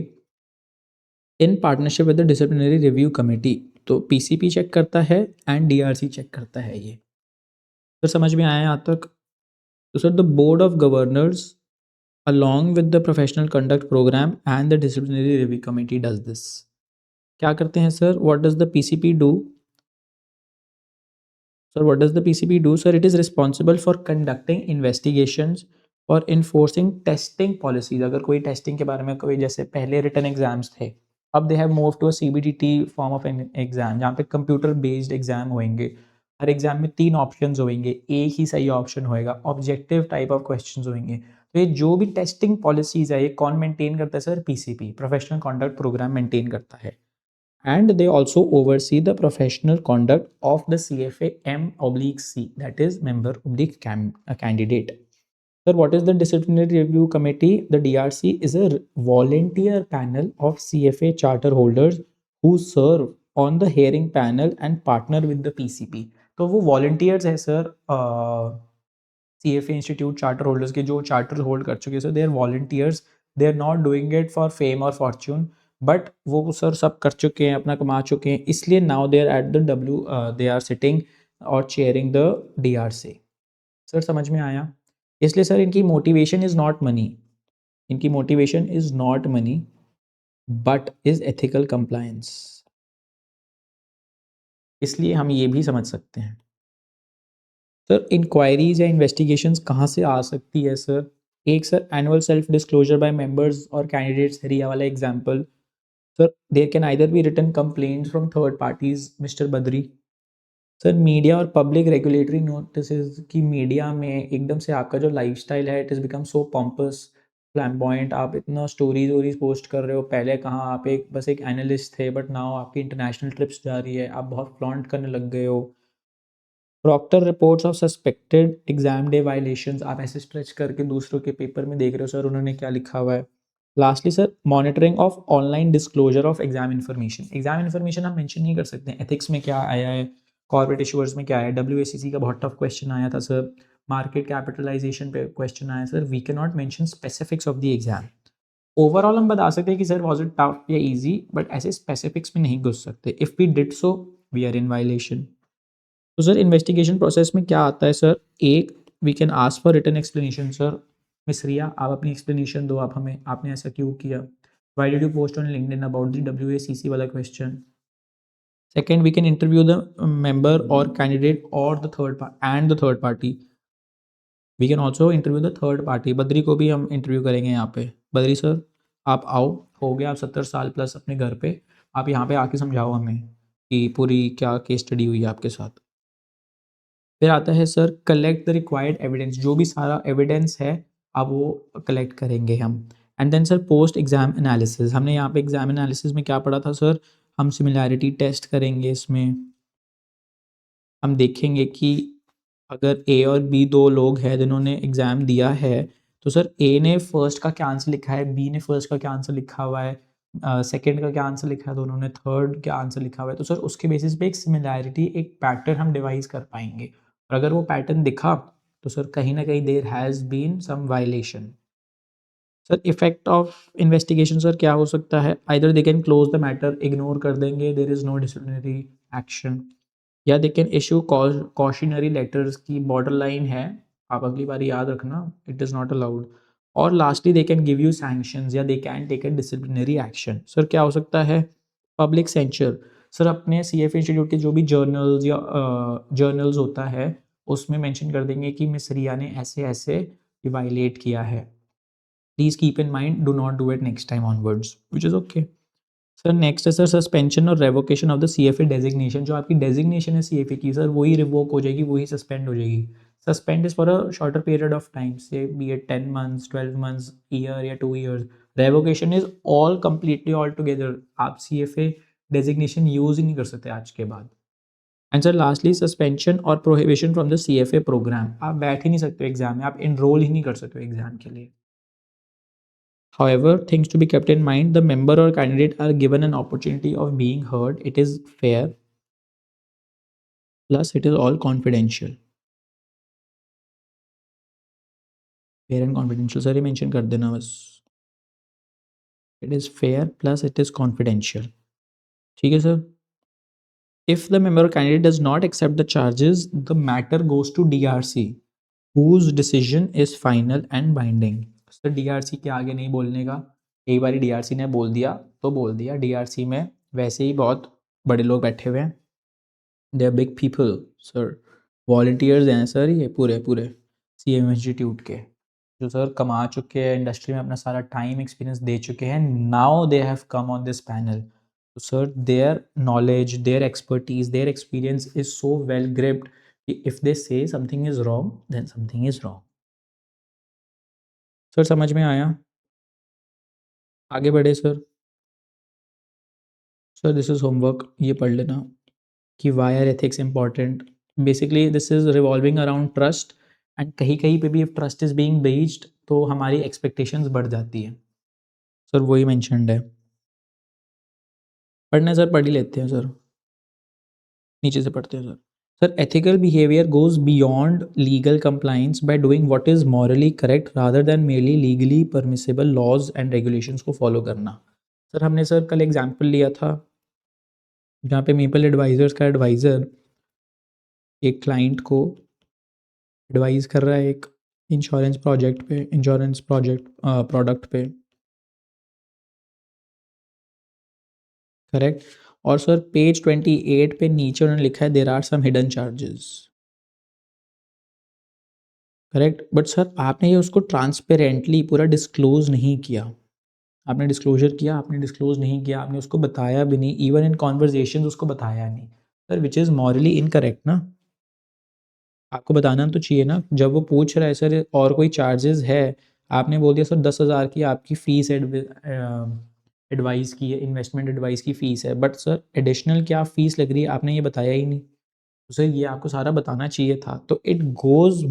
in partnership with the disciplinary review committee. तो PCP चेक करता है एंड DRC चेक करता है. ये तो समझ में आया यहाँ तक. तो sir the board of governors along with the professional conduct program and the disciplinary review committee does this. क्या करते हैं sir? What does the PCP do? Sir, what does the PCP do? Sir, it is responsible for conducting investigations और enforcing testing policies. अगर कोई testing के बारे में कोई जैसे पहले रिटन एग्जाम्स थे, अब they have move to a CBDT form of exam जहाँ पे कंप्यूटर बेस्ड एग्जाम होंगे. हर एग्जाम में 3 ऑप्शंस होंगे, एक ही सही ऑप्शन होएगा, ऑब्जेक्टिव टाइप ऑफ क्वेश्चंस होंगे. तो ये जो भी टेस्टिंग पॉलिसीज है ये कौन मेंटेन करता है sir? PCP, professional conduct program maintain करता है. And they also oversee the professional conduct of the CFA M/C, that is member oblique candidate. Sir, what is the disciplinary review committee? The DRC is a volunteer panel of CFA charter holders who serve on the hearing panel and partner with the PCP. तो वो volunteers है sir CFA institute charter holders के जो charter hold कर चुके हैं. Sir they are volunteers, they are not doing it for fame और fortune, but वो सर सब कर चुके हैं, अपना कमा चुके हैं, इसलिए now they are at the they are sitting और चेयरिंग द DRC. सर समझ में आया? इसलिए सर इनकी मोटिवेशन इज़ नॉट मनी, इनकी motivation is not money but is ethical compliance. इसलिए हम ये भी समझ सकते हैं. सर इंक्वायरीज या इन्वेस्टिगेशंस कहाँ से आ सकती है सर? एक sir annual self disclosure by members और कैंडिडेट्स, रिया वाला example. Sir there can either be written complaints from third parties, mister Badri. Sir media और पब्लिक रेगुलेटरी नोटिसेस कि मीडिया में एकदम से आपका जो लाइफस्टाइल है it is become so pompous, flamboyant, आप इतना स्टोरीज वोरीज पोस्ट कर रहे हो. पहले कहाँ आप एक बस एक एनालिस्ट थे, बट नाउ आपकी इंटरनेशनल ट्रिप्स जा रही है, आप बहुत फ्लॉन्ट करने लग गए हो. Proctor reports of suspected exam day violations, आप ऐसे स्ट्रेच करके दूसरों के पेपर में देख रहे हो सर उन्होंने क्या लिखा हुआ है. Lastly sir monitoring of online disclosure of exam information. Exam information हम मेंशन नहीं कर सकते. एथिक्स में क्या आया है, कॉर्पोरेट इशूअर्स में क्या है, WACC का बहुत टफ क्वेश्चन आया था सर, मार्केट कैपिटलाइजेशन पे क्वेश्चन आया sir. We can not mention specifics of the exam. Overall हम बता सकते हैं कि सर वॉज इट टफ या ईजी, बट ऐसे स्पेसिफिक्स में नहीं घुस सकते. If we did so we are in violation. तो सर इन्वेस्टिगेशन प्रोसेस में क्या आता है सर? एक, we can ask for written explanation. Sir miss Riya आप अपनी एक्सप्लेनेशन दो, आप हमें, आपने ऐसा क्यों किया, why did you post on LinkedIn about the WACC वाला question. Second, we can interview the member और कैंडिडेट और the third party. We can also interview the third party. Badri को भी हम इंटरव्यू करेंगे यहाँ पे. बद्री सर आप आओ, हो गया आप 70 साल प्लस अपने घर पे, आप यहाँ पे आके समझाओ हमें कि पूरी क्या केस स्टडी हुई है आपके साथ. फिर आता है sir collect the required evidence. जो भी सारा एविडेंस है अब वो कलेक्ट करेंगे हम. And then sir post exam analysis. हमने यहाँ पे एग्जाम एनालिसिस में क्या पढ़ा था सर? हम सिमिलैरिटी टेस्ट करेंगे. इसमें हम देखेंगे कि अगर A और B दो लोग हैं जिन्होंने एग्ज़ाम दिया है, तो सर A ने फर्स्ट का क्या आंसर लिखा है, B ने फर्स्ट का क्या आंसर लिखा हुआ है, सेकंड का क्या आंसर लिखा है, दोनों ने थर्ड क्या आंसर लिखा हुआ है. तो सर उसके बेसिस पे एक सिमिलैरिटी, एक पैटर्न हम डिवाइस कर पाएंगे. और अगर वो पैटर्न दिखा तो सर कहीं ना कहीं there has been some violation. Sir effect of investigation sir क्या हो सकता है? Either they can close the matter, ignore कर देंगे, there is no disciplinary action, या they can issue cautionary letters की बॉर्डर लाइन है, आप अगली बार याद रखना, इट इज़ नॉट अलाउड. और lastly they can give you sanctions या they can take a disciplinary action. Sir क्या हो सकता है? Public sensor. सर अपने CFA इंस्टीट्यूट के जो भी जर्नल्स या जर्नल्स होता है उसमें मेंशन कर देंगे कि मिस रिया ने ऐसे ऐसे वायलेट किया है, please keep in mind, do not do it next time onwards, which is okay. Sir next है सर सस्पेंशन और revocation of the CFA designation. जो आपकी डेजिग्नेशन है CFA की सर वही रिवोक हो जाएगी, वही सस्पेंड हो जाएगी. Suspend is for a shorter period of time, say be at 10 months, 12 months, year या 2 years. Revocation is all completely altogether, आप CFA डेजिग्नेशन यूज ही नहीं कर सकते आज के बाद. एंड सर लास्टली सस्पेंशन और prohibition from the CFA program. आप बैठ ही नहीं सकते एग्जाम में, आप इनरोल ही नहीं कर सकते एग्जाम के लिए. However, things to be kept in mind, the member or candidate are given an opportunity of being heard. It is fair. Plus, it is all confidential. Fair and confidential. Sorry, mention कर देना बस. It is fair plus it is confidential. ठीक है sir. If the member or candidate does not accept the charges, the matter goes to DRC, whose decision is final and binding. Sir DRC के आगे नहीं बोलने का. एक बारी DRC ने बोल दिया तो बोल दिया. DRC में वैसे ही बहुत बड़े लोग बैठे हुए हैं. They are big people, sir. Volunteers हैं सर ये पूरे पूरे सीएम इंस्टीट्यूट के, जो सर कमा चुके हैं इंडस्ट्री में, अपना सारा टाइम एक्सपीरियंस दे चुके हैं. Now they have come on this panel. तो sir their knowledge, their expertise, their experience is so well gripped कि if they say something is wrong then something is wrong. Sir समझ में आया? आगे बढ़े sir. Sir this is homework, ये पढ़ लेना कि why are ethics important. Basically this is revolving around trust, and कहीं कहीं पे भी if trust is being breached तो हमारी एक्सपेक्टेशंस बढ़ जाती है. सर वही मेंशन्ड है. पढ़ना है सर, पढ़ ही लेते हैं सर. नीचे से पढ़ते हैं sir. Sir ethical behaviour goes beyond legal compliance by doing what is morally correct rather than merely legally permissible laws and regulations को फॉलो करना. सर हमने सर कल एग्जाम्पल लिया था जहाँ पे मेपल एडवाइजर्स का एडवाइज़र एक क्लाइंट को एडवाइस कर रहा है एक इंश्योरेंस प्रोडक्ट पे. करेक्ट. और सर पेज 28 पे नीचे उन्होंने लिखा है there are some hidden charges. Correct. But sir आपने ये उसको ट्रांसपेरेंटली पूरा डिस्क्लोज नहीं किया. आपने डिस्क्लोजर किया, आपने डिस्क्लोज नहीं किया, आपने उसको बताया भी नहीं, इवन इन कॉन्वर्जेशन उसको बताया नहीं. Sir which is morally incorrect ना. आपको बताना तो चाहिए ना. जब वो पूछ रहा है सर और कोई चार्जेस है, आपने बोल दिया सर 10,000 की आपकी फ़ीस एडवाइस की है, इन्वेस्टमेंट एडवाइस की फ़ीस है, बट सर एडिशनल क्या फ़ीस लग रही है आपने ये बताया ही नहीं. तो सर ये आपको सारा बताना चाहिए था. तो it goes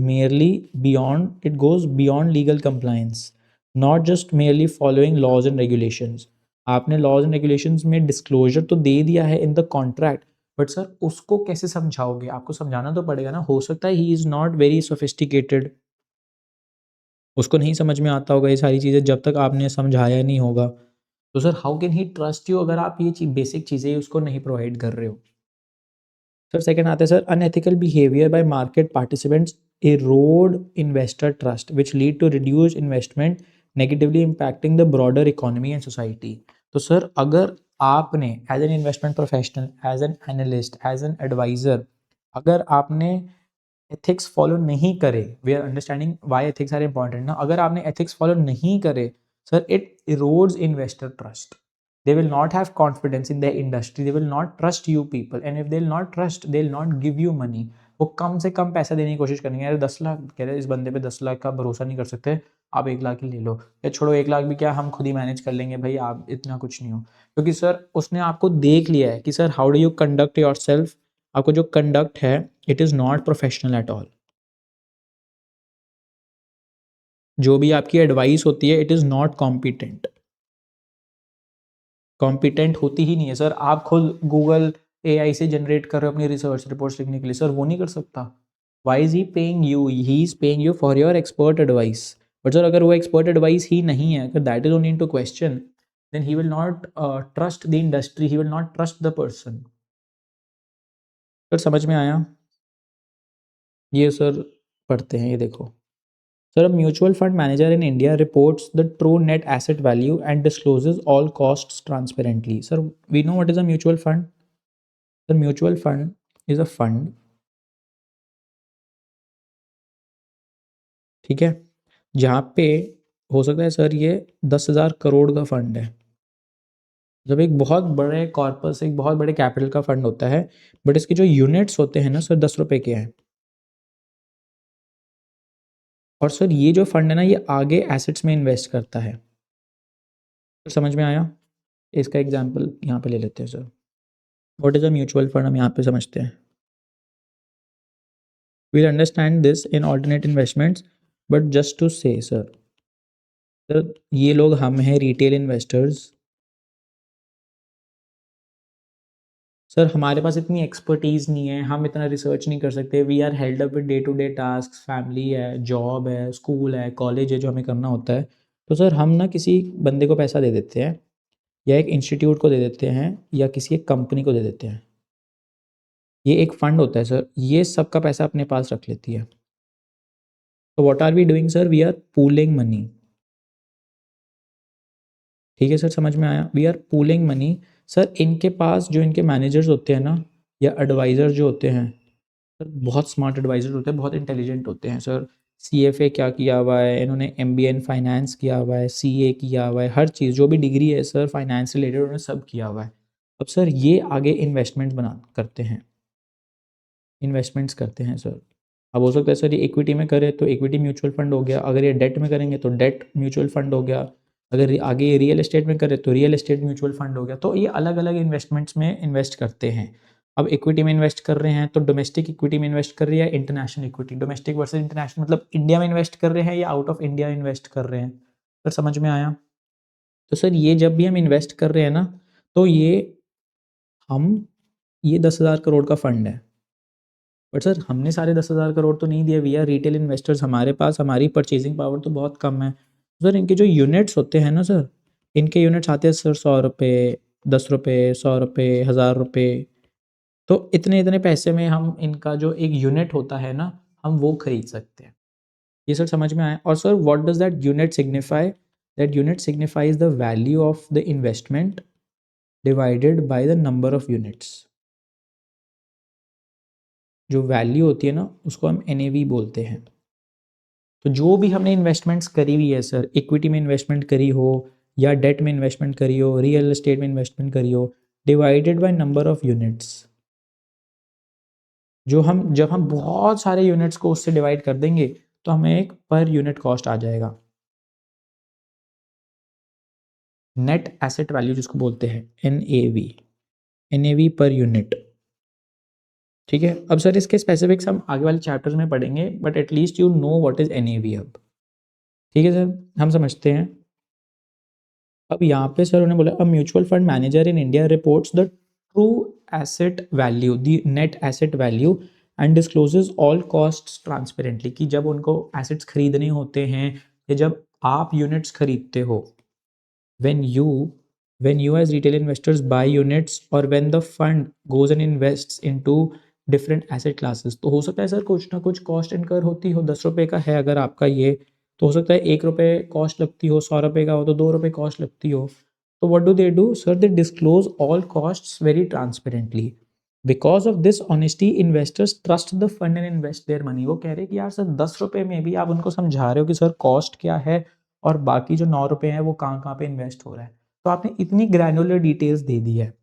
beyond legal compliance, not just merely following laws and regulations. आपने लॉज एंड रेगुलेशंस में डिस्क्लोजर तो दे दिया है in the contract, but sir उसको कैसे समझाओगे? आपको समझाना तो पड़ेगा ना. हो सकता है ही इज़ नॉट वेरी सोफिस्टिकेटेड, उसको नहीं समझ में आता होगा ये सारी चीज़ें जब तक आपने समझाया नहीं होगा. तो sir how can he trust you अगर आप ये बेसिक चीज़ें उसको नहीं प्रोवाइड कर रहे हो. सर सेकंड आता है sir unethical behaviour by market participants eroded investor trust which lead to reduce investment negatively impacting the broader economy and society. तो सर अगर आपने as an investment professional, as an analyst, as an adviser, अगर आपने ethics follow नहीं करे, we are understanding why ethics are important ना. अगर आपने एथिक्स फॉलो नहीं करे sir, it erodes investor trust. They will not have confidence in their industry, they will not trust you people, and if they will not trust they will not give you money. वो कम से कम पैसा देने की कोशिश करेंगे. यार 10 लाख कह रहे इस बंदे पे 10 लाख का भरोसा नहीं कर सकते, आप 1 लाख ही ले लो, या छोड़ो 1 लाख भी क्या हम खुद ही मैनेज कर लेंगे भाई, आप इतना कुछ नहीं हो. क्योंकि सर उसने आपको देख लिया है कि sir how do you conduct your self. आपको जो कंडक्ट है it is not professional at all. जो भी आपकी एडवाइस होती है it is not competent. Competent होती ही नहीं है सर. आप खुद गूगल एआई से जनरेट कर रहे हो अपनी रिसर्च रिपोर्ट्स लिखने के लिए, सर वो नहीं कर सकता. Why is he paying you? He is paying you for your expert advice. But sir अगर वो एक्सपर्ट एडवाइस ही नहीं है, अगर that is only into question, then he will not trust the industry, he will not trust the person. Sir समझ में आया? ये सर पढ़ते हैं, ये देखो. Sir a mutual fund manager in India reports the true net asset value and discloses all costs transparently. Sir, we know what is a mutual fund. The mutual fund is a fund, ठीक है, जहाँ पे हो सकता है sir ये 10,000 करोड़ का fund है. जब एक बहुत बड़े कॉर्पस, एक बहुत बड़े कैपिटल का फंड होता है, बट इसके जो यूनिट्स होते हैं ना सर 10 रुपए के हैं. और सर ये जो फंड है ना ये आगे एसेट्स में इन्वेस्ट करता है. तो समझ में आया? इसका एग्जाम्पल यहाँ पे ले लेते हैं sir. What is a mutual fund हम यहाँ पे समझते हैं. We'll understand this in alternate investments, but just to say sir, ये लोग हम हैं रिटेल इन्वेस्टर्स. सर हमारे पास इतनी एक्सपर्टीज़ नहीं है, हम इतना रिसर्च नहीं कर सकते. We are held up with day to day task, family है, जॉब है, स्कूल है, कॉलेज है जो हमें करना होता है. तो सर हम ना किसी बंदे को पैसा दे देते हैं, या एक इंस्टीट्यूट को दे देते हैं, या किसी एक कंपनी को दे देते हैं. ये एक फंड होता है सर, ये सबका पैसा अपने पास रख लेती है. तो what are we doing sir? We are pooling money. ठीक है सर, समझ में आया? We are pooling money. Sir इनके पास जो इनके मैनेजर्स होते हैं ना, या एडवाइज़र जो होते हैं, सर बहुत स्मार्ट एडवाइजर होते हैं, बहुत इंटेलिजेंट होते हैं सर। सीएफए क्या किया हुआ है इन्होंने, एमबीए इन फाइनेंस किया हुआ है, सीए किया हुआ है, हर चीज़ जो भी डिग्री है सर फाइनेंस रिलेटेड उन्होंने सब किया हुआ है। अब सर ये आगे इन्वेस्टमेंट बना करते हैं, इन्वेस्टमेंट्स करते हैं सर। अब हो सकता है सर ये इक्विटी में करे तो इक्विटी म्यूचुअल फंड हो गया, अगर ये डेट में करेंगे तो डेट म्यूचुअल फंड हो गया, अगर आगे ये रियल एस्टेट में करे तो रियल एस्टेट म्यूचुअल फंड हो गया। तो ये अलग अलग इन्वेस्टमेंट्स में इन्वेस्ट करते हैं। अब इक्विटी में इन्वेस्ट कर रहे हैं तो डोमेस्टिक इक्विटी में इन्वेस्ट कर रही है, international equity, domestic versus international, मतलब इंडिया में इन्वेस्ट कर रहे हैं या आउट ऑफ इंडिया इन्वेस्ट कर रहे हैं। सर समझ में आया? तो सर ये जब भी हम इन्वेस्ट कर रहे हैं ना, तो हम ये 10,000 करोड़ का फंड है, बट सर हमने सारे 10,000 करोड़ तो नहीं दिए, वी आर रिटेल इन्वेस्टर्स, हमारे पास हमारी परचेजिंग पावर तो बहुत कम है। सर इनके जो यूनिट्स होते हैं ना सर, इनके यूनिट्स आते हैं सर 100 रुपये, 10 रुपये, 100 रुपये, 1000 रुपये। तो इतने इतने पैसे में हम इनका जो एक यूनिट होता है ना, हम वो खरीद सकते हैं। ये सर समझ में आया? और sir what does that unit signify? That unit signifies the value of the investment divided by the number of units. जो वैल्यू होती है ना उसको हम एनएवी बोलते हैं। तो जो भी हमने इन्वेस्टमेंट्स करी हुई है सर, इक्विटी में इन्वेस्टमेंट करी हो या डेट में इन्वेस्टमेंट करी हो, रियल एस्टेट में इन्वेस्टमेंट करी हो, divided by number of units. जब हम बहुत सारे यूनिट्स को उससे डिवाइड कर देंगे तो हमें एक पर यूनिट कॉस्ट आ जाएगा, नेट एसेट वैल्यू जिसको बोलते हैं, एनएवी, एनएवी पर यूनिट। ठीक है, अब सर इसके स्पेसिफिक्स हम आगे वाले चैप्टर्स में पढ़ेंगे, but at least you know what is NAV अब। ठीक है सर, हम समझते हैं। अब यहाँ पे सर उन्होंने बोला, a mutual fund manager in India reports the true asset value, the net asset value and discloses all costs transparently. कि जब उनको एसेट्स खरीदने होते हैं या जब आप यूनिट्स खरीदते हो, when you when you as retail investors buy units or when the fund goes and invests into different asset classes, तो हो सकता है सर कुछ ना कुछ कॉस्ट इनकर होती हो। 10 रुपये का है अगर आपका ये, तो हो सकता है 1 रुपये कॉस्ट लगती हो, 100 रुपये का हो तो 2 रुपये कॉस्ट लगती हो। तो what do they do sir? They disclose all costs very transparently. Because of this honesty investors trust the fund and invest their money. वो कह रहे हैं कि यार सर 10 रुपये में भी आप उनको समझा रहे हो कि सर कॉस्ट क्या है और बाकी जो 9 रुपये हैं वो कहाँ पे इन्वेस्ट हो रहा है। तो आपने इतनी ग्रैनुलर डिटेल्स दे दी है।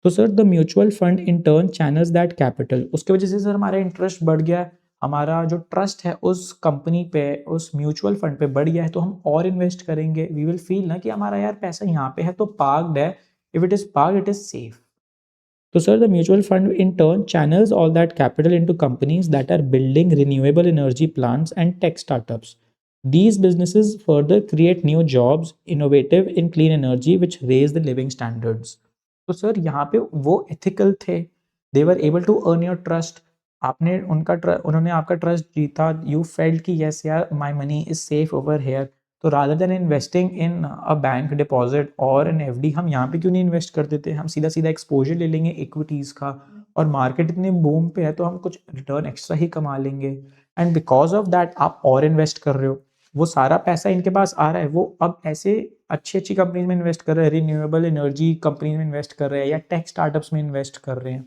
तो sir the mutual fund in turn channels that capital, उसके वजह से सर हमारा इंटरेस्ट बढ़ गया है, हमारा जो ट्रस्ट है उस कंपनी पे, उस म्यूचुअल फंड पे बढ़ गया है, तो हम और इन्वेस्ट करेंगे। वी विल फील ना कि हमारा यार पैसा यहाँ पे है तो पार्क्ड है, if it is parked it is safe. तो sir the mutual fund in turn channels all that capital into companies that are building renewable energy plants and tech startups. These businesses further create new jobs, innovative in clean energy, which raise the living standards. तो sir यहाँ पे वो ethical थे, they were able to earn your trust. उन्होंने आपका trust जीता, you felt कि yes यार my money is safe over here. तो rather than investing in a bank deposit or an FD, हम यहाँ पे क्यों नहीं इन्वेस्ट कर देते? हम सीधा सीधा एक्सपोजर ले लेंगे इक्विटीज़ का, और मार्केट इतने बूम पे है तो हम कुछ रिटर्न एक्स्ट्रा ही कमा लेंगे। एंड बिकॉज ऑफ दैट आप और इन्वेस्ट कर रहे हो, वो सारा पैसा इनके पास आ रहा है, वो अब ऐसे अच्छी अच्छी कंपनीज में इन्वेस्ट कर रहे हैं, रिन्यूएबल एनर्जी कंपनीज में इन्वेस्ट कर रहे हैं या टेक स्टार्टअप्स में इन्वेस्ट कर रहे हैं।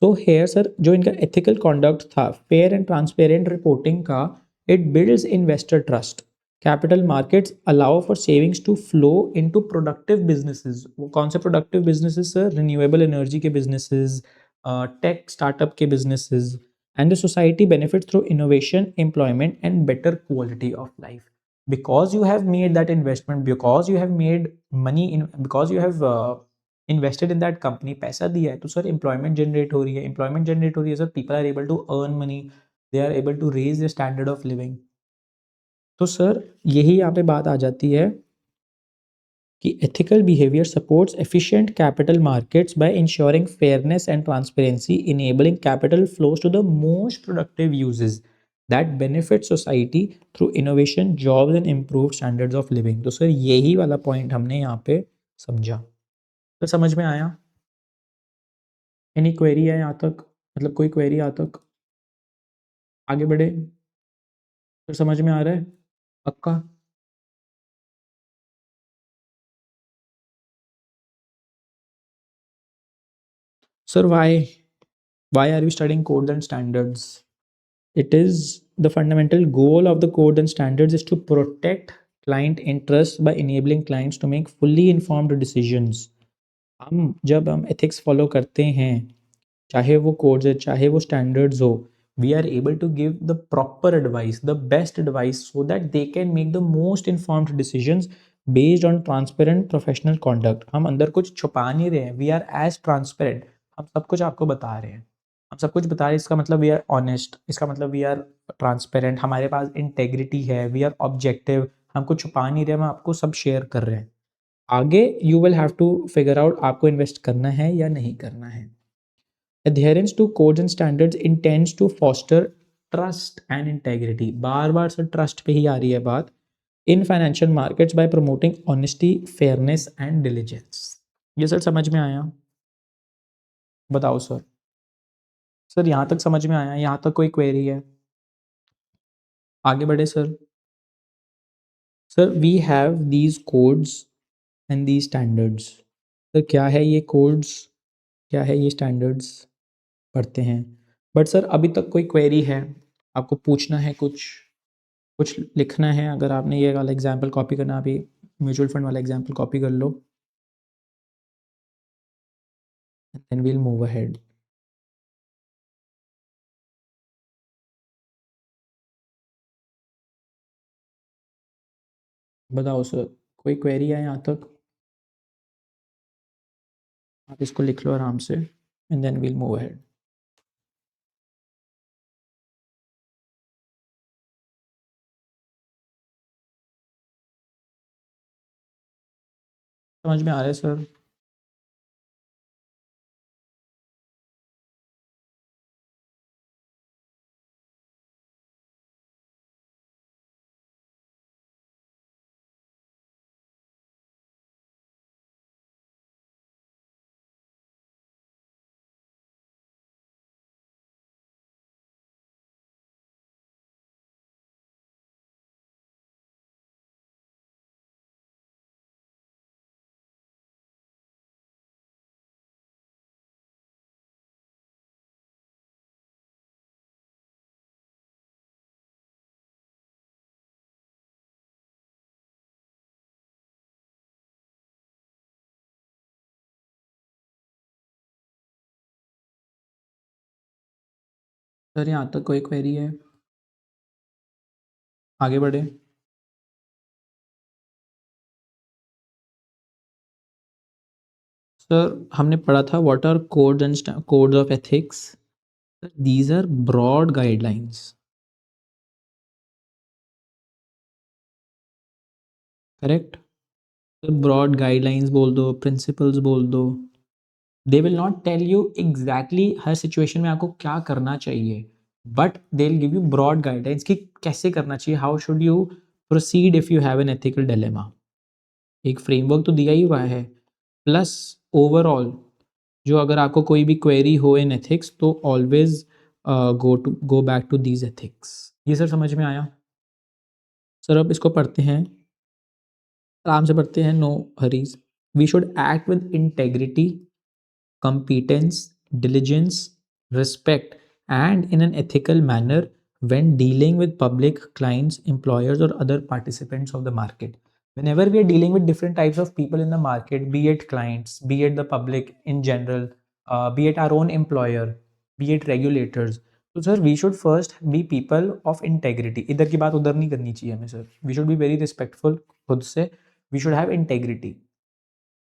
सो हेयर सर जो इनका एथिकल कॉन्डक्ट था, फेयर एंड ट्रांसपेरेंट रिपोर्टिंग का, it builds investor trust. Capital markets allow for savings to flow into productive businesses. वो कौन से productive businesses sir? Renewable energy के बिजनेसेस, टेक स्टार्टअप के businesses. And the society benefit through innovation, employment and better quality of life. Because you have made that investment, because you have made money in, because you have invested in that company, पैसा दिया है, तो sir employment generate हो रही है, employment generate हो रही है sir, people are able to earn money, they are able to raise the standard of living. तो सर यही यहाँ पे बात आ जाती है कि ethical behaviour supports efficient capital markets by ensuring fairness and transparency, enabling capital flows to the most productive uses that benefit society through innovation, jobs and improve standards of living. तो sir यही वाला point हमने यहाँ पे समझा। तो समझ में आया? एनी क्वेरी है यहाँ तक? मतलब कोई क्वेरी यहाँ तक? आगे बढ़े? तो समझ में आ रहा है? पक्का? Sir why Why are we studying codes and standards? It is the fundamental goal of the code and standards is to protect client interests by enabling clients to make fully informed decisions. जब हम ethics follow करते हैं, चाहे वो codes है, चाहे वो standards हो, we are able to give the proper advice, the best advice, so that they can make the most informed decisions based on transparent professional conduct. हम अंदर कुछ छुपा नहीं रहे हैं, we are as transparent. हम सब कुछ आपको बता रहे हैं, हम सब कुछ बता रहे हैं, इसका मतलब वी आर ऑनेस्ट, इसका मतलब वी आर ट्रांसपेरेंट, हमारे पास इंटेग्रिटी है, वी आर ऑब्जेक्टिव, हम कुछ छुपा नहीं रहे, हम आपको सब शेयर कर रहे हैं. आगे you will have to figure out आपको इन्वेस्ट करना है या नहीं करना है. Adherence to codes and standards intends to foster trust and integrity. Bar bar sir trust पे ही आ रही है बात. In financial markets by promoting honesty, fairness and diligence. ये सर समझ में आया? बताओ सर. सर यहाँ तक समझ में आया? यहाँ तक कोई क्वेरी है? आगे बढ़े sir. Sir we have these codes and these standards. Sir क्या है ये कोड्स, क्या है ये स्टैंडर्ड्स, पढ़ते हैं. बट सर अभी तक कोई क्वेरी है, आपको पूछना है, कुछ लिखना है. अगर आपने ये वाला एग्जाम्पल कॉपी करना, अभी म्यूचुअल फंड वाला एग्जाम्पल कॉपी कर लो, देन वील मूव अहेड. बताओ सर कोई क्वेरी है यहाँ तक? आप इसको लिख लो आराम से and then we'll move ahead. समझ में आ रहा है सर? सर यहाँ तक कोई क्वेरी है? आगे बढ़े. सर हमने पढ़ा था what are codes and codes of ethics. These are broad guidelines. Correct. Broad guidelines बोल दो, प्रिंसिपल्स बोल दो. They will not tell you exactly हर सिचुएशन में आपको क्या करना चाहिए, but they will give you broad guidelines कि कैसे करना चाहिए, how should you proceed if you have an ethical dilemma. एक फ्रेमवर्क तो दिया ही हुआ है, प्लस ओवरऑल जो अगर आपको कोई भी क्वेरी हो इन एथिक्स तो always go back to these ethics. ये सर समझ में आया? सर अब इसको पढ़ते हैं, आराम से पढ़ते हैं, no worries. We should act with integrity, competence, diligence, respect, and in an ethical manner when dealing with public, clients, employers, or other participants of the market. Whenever we are dealing with different types of people in the market, be it clients, be it the public in general, be it our own employer, be it regulators. So, sir, we should first be people of integrity. इधर की बात उधर नहीं करनी चाहिए हमें sir. We should be very respectful खुद से. We should have integrity.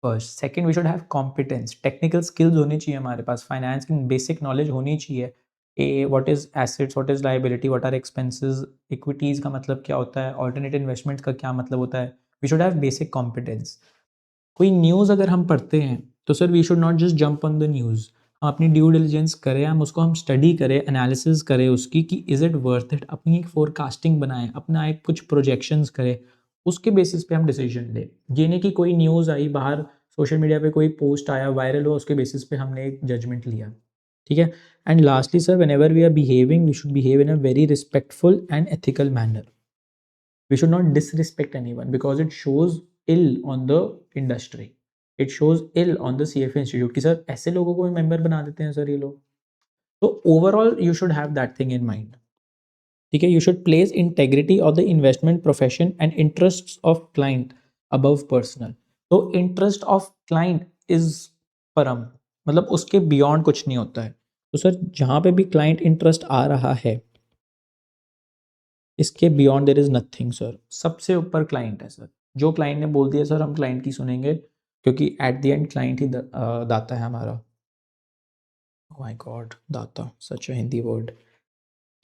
First. Second, we should have competence, technical skills होनी चाहिए हमारे पास, फाइनेंस की बेसिक नॉलेज होनी चाहिए. Uh what is assets, what is liability, what are expenses, equities का मतलब क्या होता है, ऑल्टरनेट इन्वेस्टमेंट्स का क्या मतलब होता है. We should have basic competence. कोई न्यूज़ अगर हम पढ़ते हैं तो sir we should not just jump on the news. हम अपनी ड्यू डिलिजेंस करें, हम उसको हम स्टडी करें, एनालिसिस करें उसकी कि इज़ इट वर्थ इट, अपनी एक फोरकास्टिंग बनाएं, अपना एक कुछ प्रोजेक्शंस करें, उसके बेसिस पे हम डिसीजन लें. ये नहीं कि कोई न्यूज़ आई बाहर, सोशल मीडिया पे कोई पोस्ट आया, वायरल हुआ, उसके बेसिस पे हमने एक जजमेंट लिया. ठीक है. And lastly sir, whenever we are behaving we should behave in a very respectful and ethical manner. We should not disrespect anyone because it shows ill on the industry. It shows ill on the CFA Institute कि sir ऐसे लोगों को member बना देते हैं sir ये लोग. तो overall you should have that thing in mind, ठीक है। You should place integrity of the investment profession and interest of client above personal. तो इंटरेस्ट ऑफ क्लाइंट इज परम, मतलब उसके बियॉन्ड कुछ नहीं होता है। तो सर जहाँ पे भी क्लाइंट इंटरेस्ट आ रहा है, इसके beyond their is nothing sir. सबसे ऊपर क्लाइंट है सर। जो क्लाइंट ने बोल दिया सर हम क्लाइंट की सुनेंगे, क्योंकि एट द एंड क्लाइंट ही दाता है हमारा। माय गॉड, दाता, सच अ हिंदी वर्ड।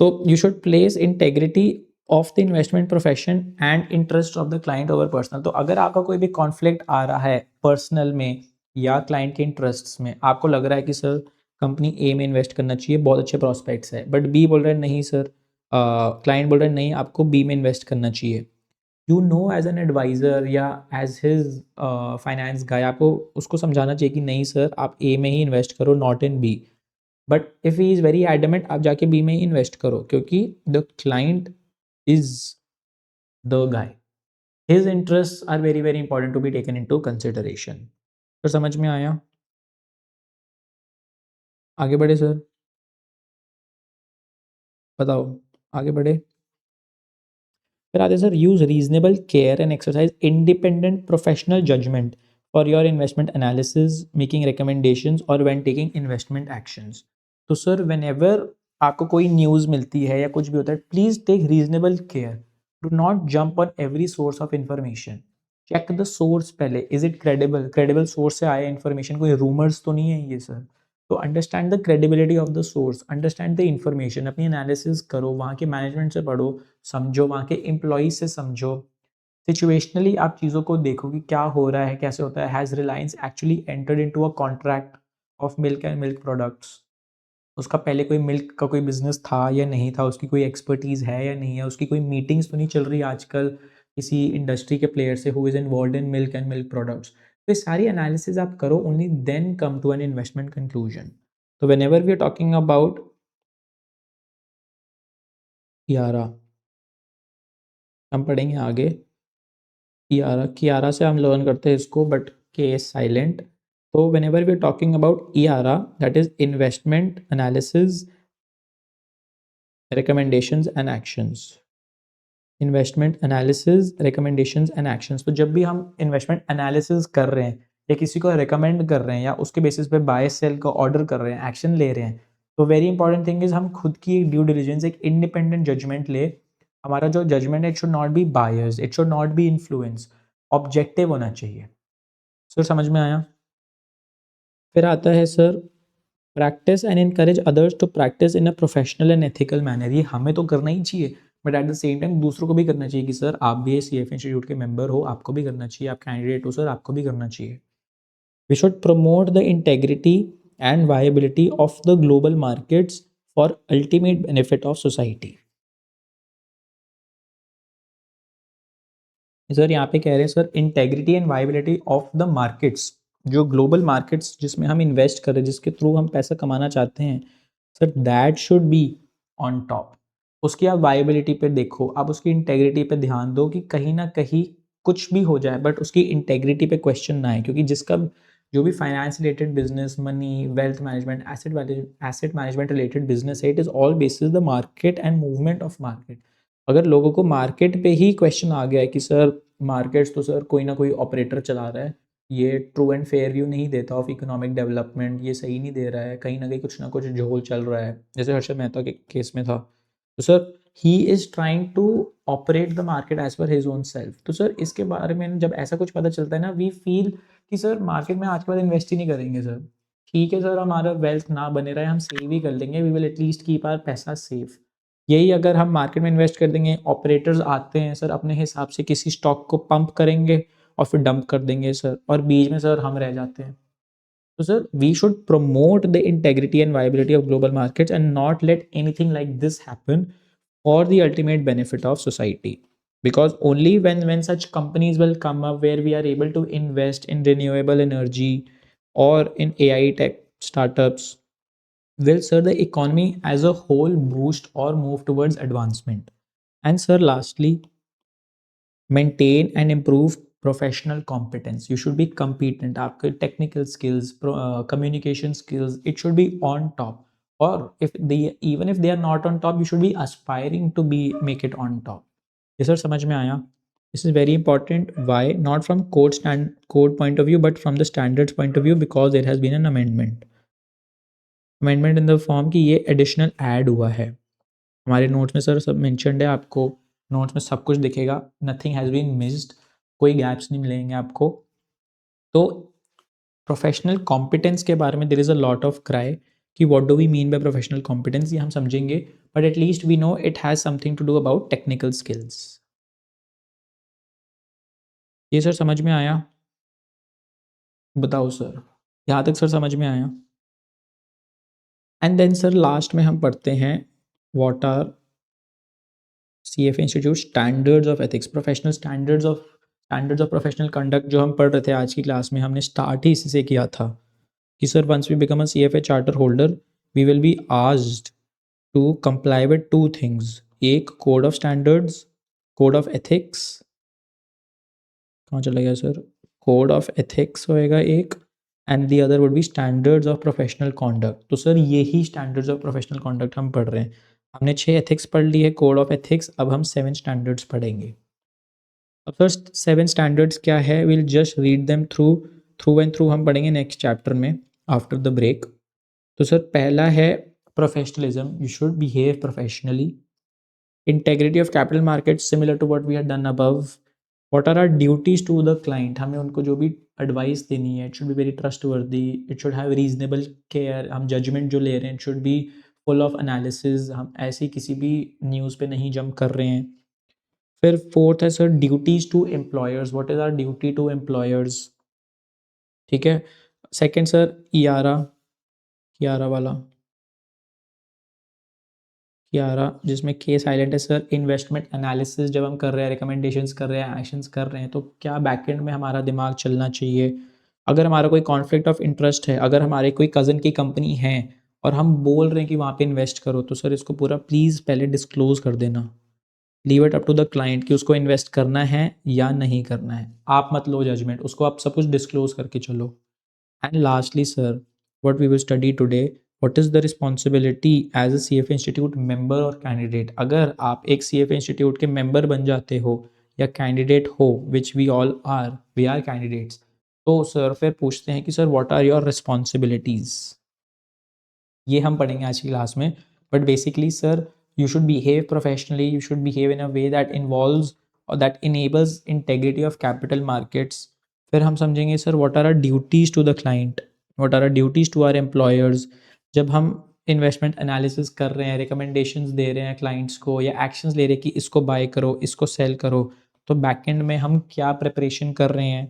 तो you should place integrity of the investment profession and interest of the client over personal. तो अगर आपका कोई भी कॉन्फ्लिक्ट आ रहा है पर्सनल में या क्लाइंट के इंटरेस्ट्स में, आपको लग रहा है कि सर कंपनी ए में इन्वेस्ट करना चाहिए, बहुत अच्छे प्रॉस्पेक्ट्स है, बट बी बोल रहे हैं नहीं सर, क्लाइंट बोल रहे हैं नहीं आपको बी में इन्वेस्ट करना चाहिए, you know as an adviser या एज हिज फाइनेंस गाय, आपको उसको समझाना चाहिए कि नहीं सर आप ए में ही इन्वेस्ट करो, not in B. But if he is very adamant आप जाके बी में ही इन्वेस्ट करो, क्योंकि the client is the guy, his interest are very very important to be taken into consideration. तो समझ में आया? आगे बढ़े सर, बताओ, आगे बढ़े। फिर आते sir, use reasonable care and exercise independent professional judgement for your investment analysis, making recommendations और व्हेन टेकिंग इन्वेस्टमेंट एक्शंस। तो सर वेन एवर आपको कोई न्यूज़ मिलती है या कुछ भी होता है, please take reasonable care, do not jump on every source of information. Check the source पहले, is it credible, credible source से आया इन्फॉर्मेशन, कोई रूमर्स तो नहीं है ये सर। तो understand the credibility of the source, understand the information, अपनी एनालिसिस करो, वहाँ के मैनेजमेंट से पढ़ो, समझो, वहाँ के एम्प्लॉयज से समझो, सिचुएशनली आप चीज़ों को देखो कि क्या हो रहा है, कैसे होता है। Has Reliance actually entered into a contract of milk and milk products? उसका पहले कोई मिल्क का कोई बिजनेस था या नहीं था, उसकी कोई एक्सपर्टीज़ है या नहीं है, उसकी कोई मीटिंग्स तो नहीं चल रही आजकल किसी इंडस्ट्री के प्लेयर से who is involve in milk and milk products. तो ये सारी एनालिसिस आप करो, only then come to an investment conclusion. तो whenever we are talking about Kiara, हम पढ़ेंगे आगे कियारा, कियारा से हम लर्न करते हैं इसको, बट के इज साइलेंट। तो whenever we are talking about IARA, that is investment analysis recommendations and actions, investment analysis recommendations and actions. तो जब भी हम इन्वेस्टमेंट एनालिसिस कर रहे हैं या किसी को रिकमेंड कर रहे हैं या उसके बेसिस पे बाय सेल का ऑर्डर कर रहे हैं, एक्शन ले रहे हैं, तो वेरी इंपॉर्टेंट थिंग इज हम खुद की एक ड्यू डिलिजेंस, एक इंडिपेंडेंट जजमेंट ले। हमारा जो जजमेंट है, it should not be biased, it should not be influence, objective होना चाहिए। सर समझ में आया? फिर आता है sir, practice and encourage others to practice in a professional and ethical manner. ये हमें तो करना ही चाहिए, but at the same time दूसरों को भी करना चाहिए कि सर आप भी सी एफ इंस्टीट्यूट के मेंबर हो, आपको भी करना चाहिए, आप कैंडिडेट हो सर, आपको भी करना चाहिए। We should promote the integrity and viability of the global markets for ultimate benefit of society. Sir यहाँ पे कह रहे हैं sir, integrity and viability of the markets, जो ग्लोबल मार्केट्स जिसमें हम इन्वेस्ट कर रहे हैं, जिसके थ्रू हम पैसा कमाना चाहते हैं sir, that should be on top. उसकी आप वायबिलिटी पे देखो, आप उसकी इंटेग्रिटी पे ध्यान दो कि कहीं ना कहीं कुछ भी हो जाए बट उसकी इंटेग्रिटी पे क्वेश्चन ना आए, क्योंकि जिसका जो भी finance related business, money, wealth management, asset management related business है, it is all basis the market and movement of market. अगर लोगों को मार्केट पे ही क्वेश्चन आ गया है कि सर मार्केट्स तो सर कोई ना कोई ऑपरेटर चला रहा है, ये ट्रू एंड फेयर व्यू नहीं देता ऑफ इकोनॉमिक डेवलपमेंट, ये सही नहीं दे रहा है, कहीं ना कुछ झोल चल रहा है, जैसे हर्षद मेहता के केस में था। तो sir he is trying to operate the market as per his own self. तो सर इसके बारे में जब ऐसा कुछ पता चलता है ना, वी फील कि सर मार्केट में आज के बाद इन्वेस्ट ही नहीं करेंगे सर। ठीक है सर, हमारा वेल्थ ना बने रहे, हम सेव ही कर लेंगे, we will at least keep our पैसा सेफ। यही अगर हम मार्केट में इन्वेस्ट कर देंगे, ऑपरेटर्स आते हैं सर अपने हिसाब से किसी स्टॉक को पंप करेंगे और फिर डंप कर देंगे सर, और बीच में सर हम रह जाते हैं। तो sir we should promote the integrity and viability of global markets and not let anything like this happen for the ultimate benefit of society, because only when such companies will come up where we are able to invest in renewable energy or in AI tech startups will sir the economy as a whole boost or move towards advancement. And sir lastly, maintain and improve professional competence. You should be competent, आपके technical skills, communication skills, it should be on top. और even if they are not on top, you should be aspiring to be make it on top. ये sir समझ में आया? This is very important. Why? Not from code point of view, but from the standards point of view, because there has been an amendment. Amendment in the form कि ये additional add हुआ है. हमारे notes में sir सब mentioned है, आपको notes में सब कुछ दिखेगा. नथिंग हैज़ बीन मिस्ड, कोई गैप्स नहीं मिलेंगे आपको. तो प्रोफेशनल कॉम्पिटेंस के बारे में there is a lot of cry कि what do we mean by professional competence, ये हम समझेंगे, but at least we know it has something to do about technical skills. ये सर समझ में आया? बताओ सर, यहाँ तक सर समझ में आया? एंड देन सर लास्ट में हम पढ़ते हैं what are CFA Institute standards of ethics, professional standards of professional conduct जो हम पढ़ रहे थे आज की क्लास में. हमने स्टार्ट ही इसी से किया था कि sir once we become a CFA charter holder we will be asked to comply with two things. एक code of standards, code of ethics, कहाँ चला गया सर, कोड ऑफ एथिक्स होएगा एक, and the other would be standards of professional conduct. तो sir यही standards of professional conduct हम पढ़ रहे हैं. हमने 6 एथिक्स पढ़ ली है, कोड ऑफ एथिक्स, अब हम 7 स्टैंडर्ड्स पढ़ेंगे. अब फर्स्ट 7 स्टैंडर्ड्स क्या है, will just read them through and through हम पढ़ेंगे नेक्स्ट चैप्टर में आफ्टर द ब्रेक. तो सर पहला है professionalism, you should behave professionally. Integrity of capital market similar to what we had done above. What are our duties to the client, हमें उनको जो भी एडवाइस देनी है, it should be very trustworthy, it should have reasonable care. हम judgement जो ले रहे हैं it should B full of analysis, हम ऐसे किसी भी न्यूज़ पे नहीं जंप कर रहे हैं. फिर फोर्थ है sir duties to employers, what is our duty to employers. ठीक है. सेकंड सर कियारा वाला कियारा जिसमें के साइलेंट है सर, इन्वेस्टमेंट एनालिसिस जब हम कर रहे हैं, रिकमेंडेशंस कर रहे हैं, एक्शंस कर रहे हैं, तो क्या बैकएंड में हमारा दिमाग चलना चाहिए. अगर हमारा कोई कॉन्फ्लिक्ट ऑफ इंटरेस्ट है, अगर हमारे कोई कज़न की कंपनी है और हम बोल रहे हैं कि वहाँ पे इन्वेस्ट करो, तो सर इसको पूरा प्लीज़ पहले डिस्क्लोज़ कर देना. Leave it up to the client कि उसको इन्वेस्ट करना है या नहीं करना है. आप मत लो जजमेंट, उसको आप सब कुछ डिस्क्लोज करके चलो. And lastly sir what we will study today, what is the responsibility as a CFA institute member और कैंडिडेट. अगर आप एक CFA इंस्टीट्यूट के मेंबर बन जाते हो या कैंडिडेट हो, which we all are, we are candidates, तो सर फिर पूछते हैं कि sir what are your responsibilities. ये हम पढ़ेंगे आज की क्लास में. But basically sir you should behave professionally, you should behave in a way that involves or that enables integrity of capital markets. फिर हम समझेंगे sir what are our duties to the client, what are our duties to our employers. जब हम investment analysis कर रहे हैं, recommendations दे रहे हैं क्लाइंट्स को या एक्शंस ले रहे हैं कि इसको बाय करो, इसको सेल करो, तो बैकएंड में हम क्या प्रिपरेशन कर रहे हैं.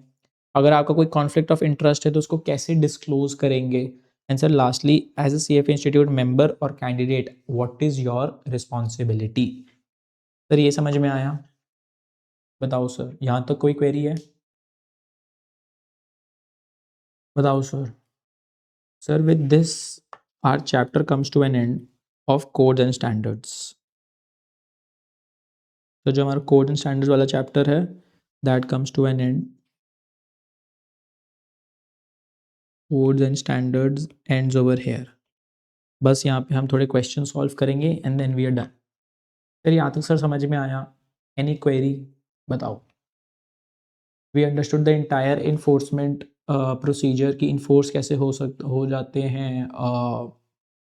अगर आपका कोई कॉन्फ्लिक्ट ऑफ इंटरेस्ट है तो उसको कैसे डिस्क्लोज करेंगे. And sir, lastly, as a CFA Institute member or candidate, what is your responsibility? Sir ये समझ में आया? बताओ सर, यहाँ तक कोई क्वेरी है? बताओ sir. Sir, with this, our chapter comes to an end of codes and standards. तो जो हमारा कोड एंड स्टैंडर्ड्स वाला चैप्टर है, that comes to an end. Codes and standards ends over here. बस यहाँ पे हम थोड़े क्वेश्चन सॉल्व करेंगे and then we are done. फिर यहाँ तक सर समझ में आया? एनी क्वेरी बताओ. We understood the entire enforcement procedure की इन्फोर्स कैसे हो जाते हैं.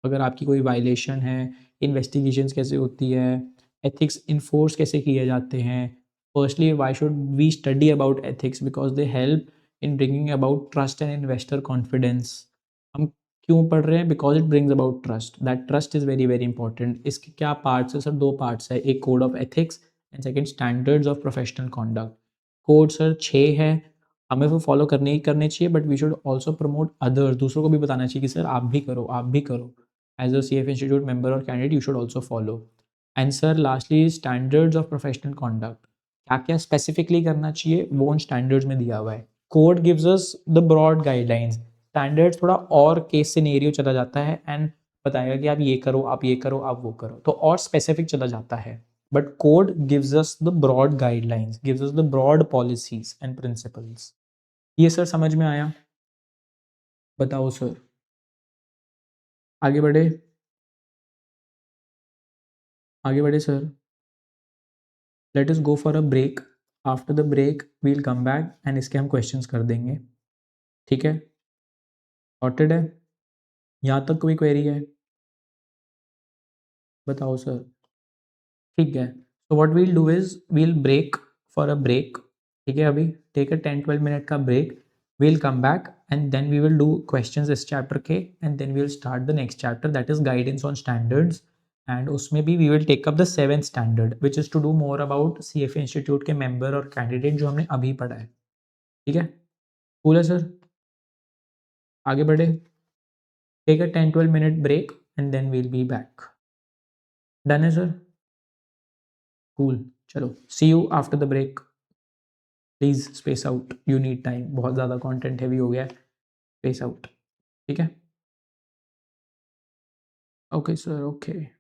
अगर आपकी कोई वायलेशन है, इन्वेस्टिगेशंस कैसे होती है, एथिक्स इन्फोर्स कैसे किए जाते हैं. Firstly why should we study about ethics, because they help in bringing about trust and investor confidence. हम क्यों पढ़ रहे हैं? Because it brings about trust. That trust is very very important. इसके क्या पार्ट्स है सर? 2 पार्ट्स है, एक code of ethics and second standards of professional conduct. Code sir 6 है, हमें वो फॉलो करने ही करने चाहिए, but we should also promote other, दूसरों को भी बताना चाहिए कि सर आप भी करो, आप भी करो. As a CFA institute member और candidate you should also follow. And sir lastly standards of professional conduct, क्या क्या स्पेसिफिकली करना चाहिए वो उन स्टैंडर्ड्स में दिया हुआ है. Code gives us the broad guidelines, standards थोड़ा और केस सिनेरियो चला जाता है एंड बताएगा कि आप ये करो, आप ये करो, आप वो करो, तो और स्पेसिफिक चला जाता है. But code gives us the broad guidelines, gives us the broad policies and principles. ये सर समझ में आया? बताओ सर, आगे बढ़े. आगे बढ़े sir. Let us go for a break. After the break we'll come back and इसके हम क्वेश्चंस कर देंगे. ठीक है, सॉर्टेड है. यहाँ तक कोई क्वेरी है? बताओ सर. ठीक है, तो what we'll do is we'll break for a break. ठीक है, अभी टेक अ 10-12 मिनट का break. We'll come back and then we will do questions इस चैप्टर के and then we will start the next chapter that is guidance on standards. And उसमें भी we will take up the 7th standard which is to do more about CFA Institute के member और candidate जो हमने अभी पढ़ा है. ठीक है, कूल है सर. आगे बढ़े. Take a 10-12 minute break and then we'll be back. Done है सर. कूल. चलो, see you after the break. Please space out, you need time. बहुत ज़्यादा कंटेंट हैवी हो गया है. Space out. ठीक है. Okay sir, okay.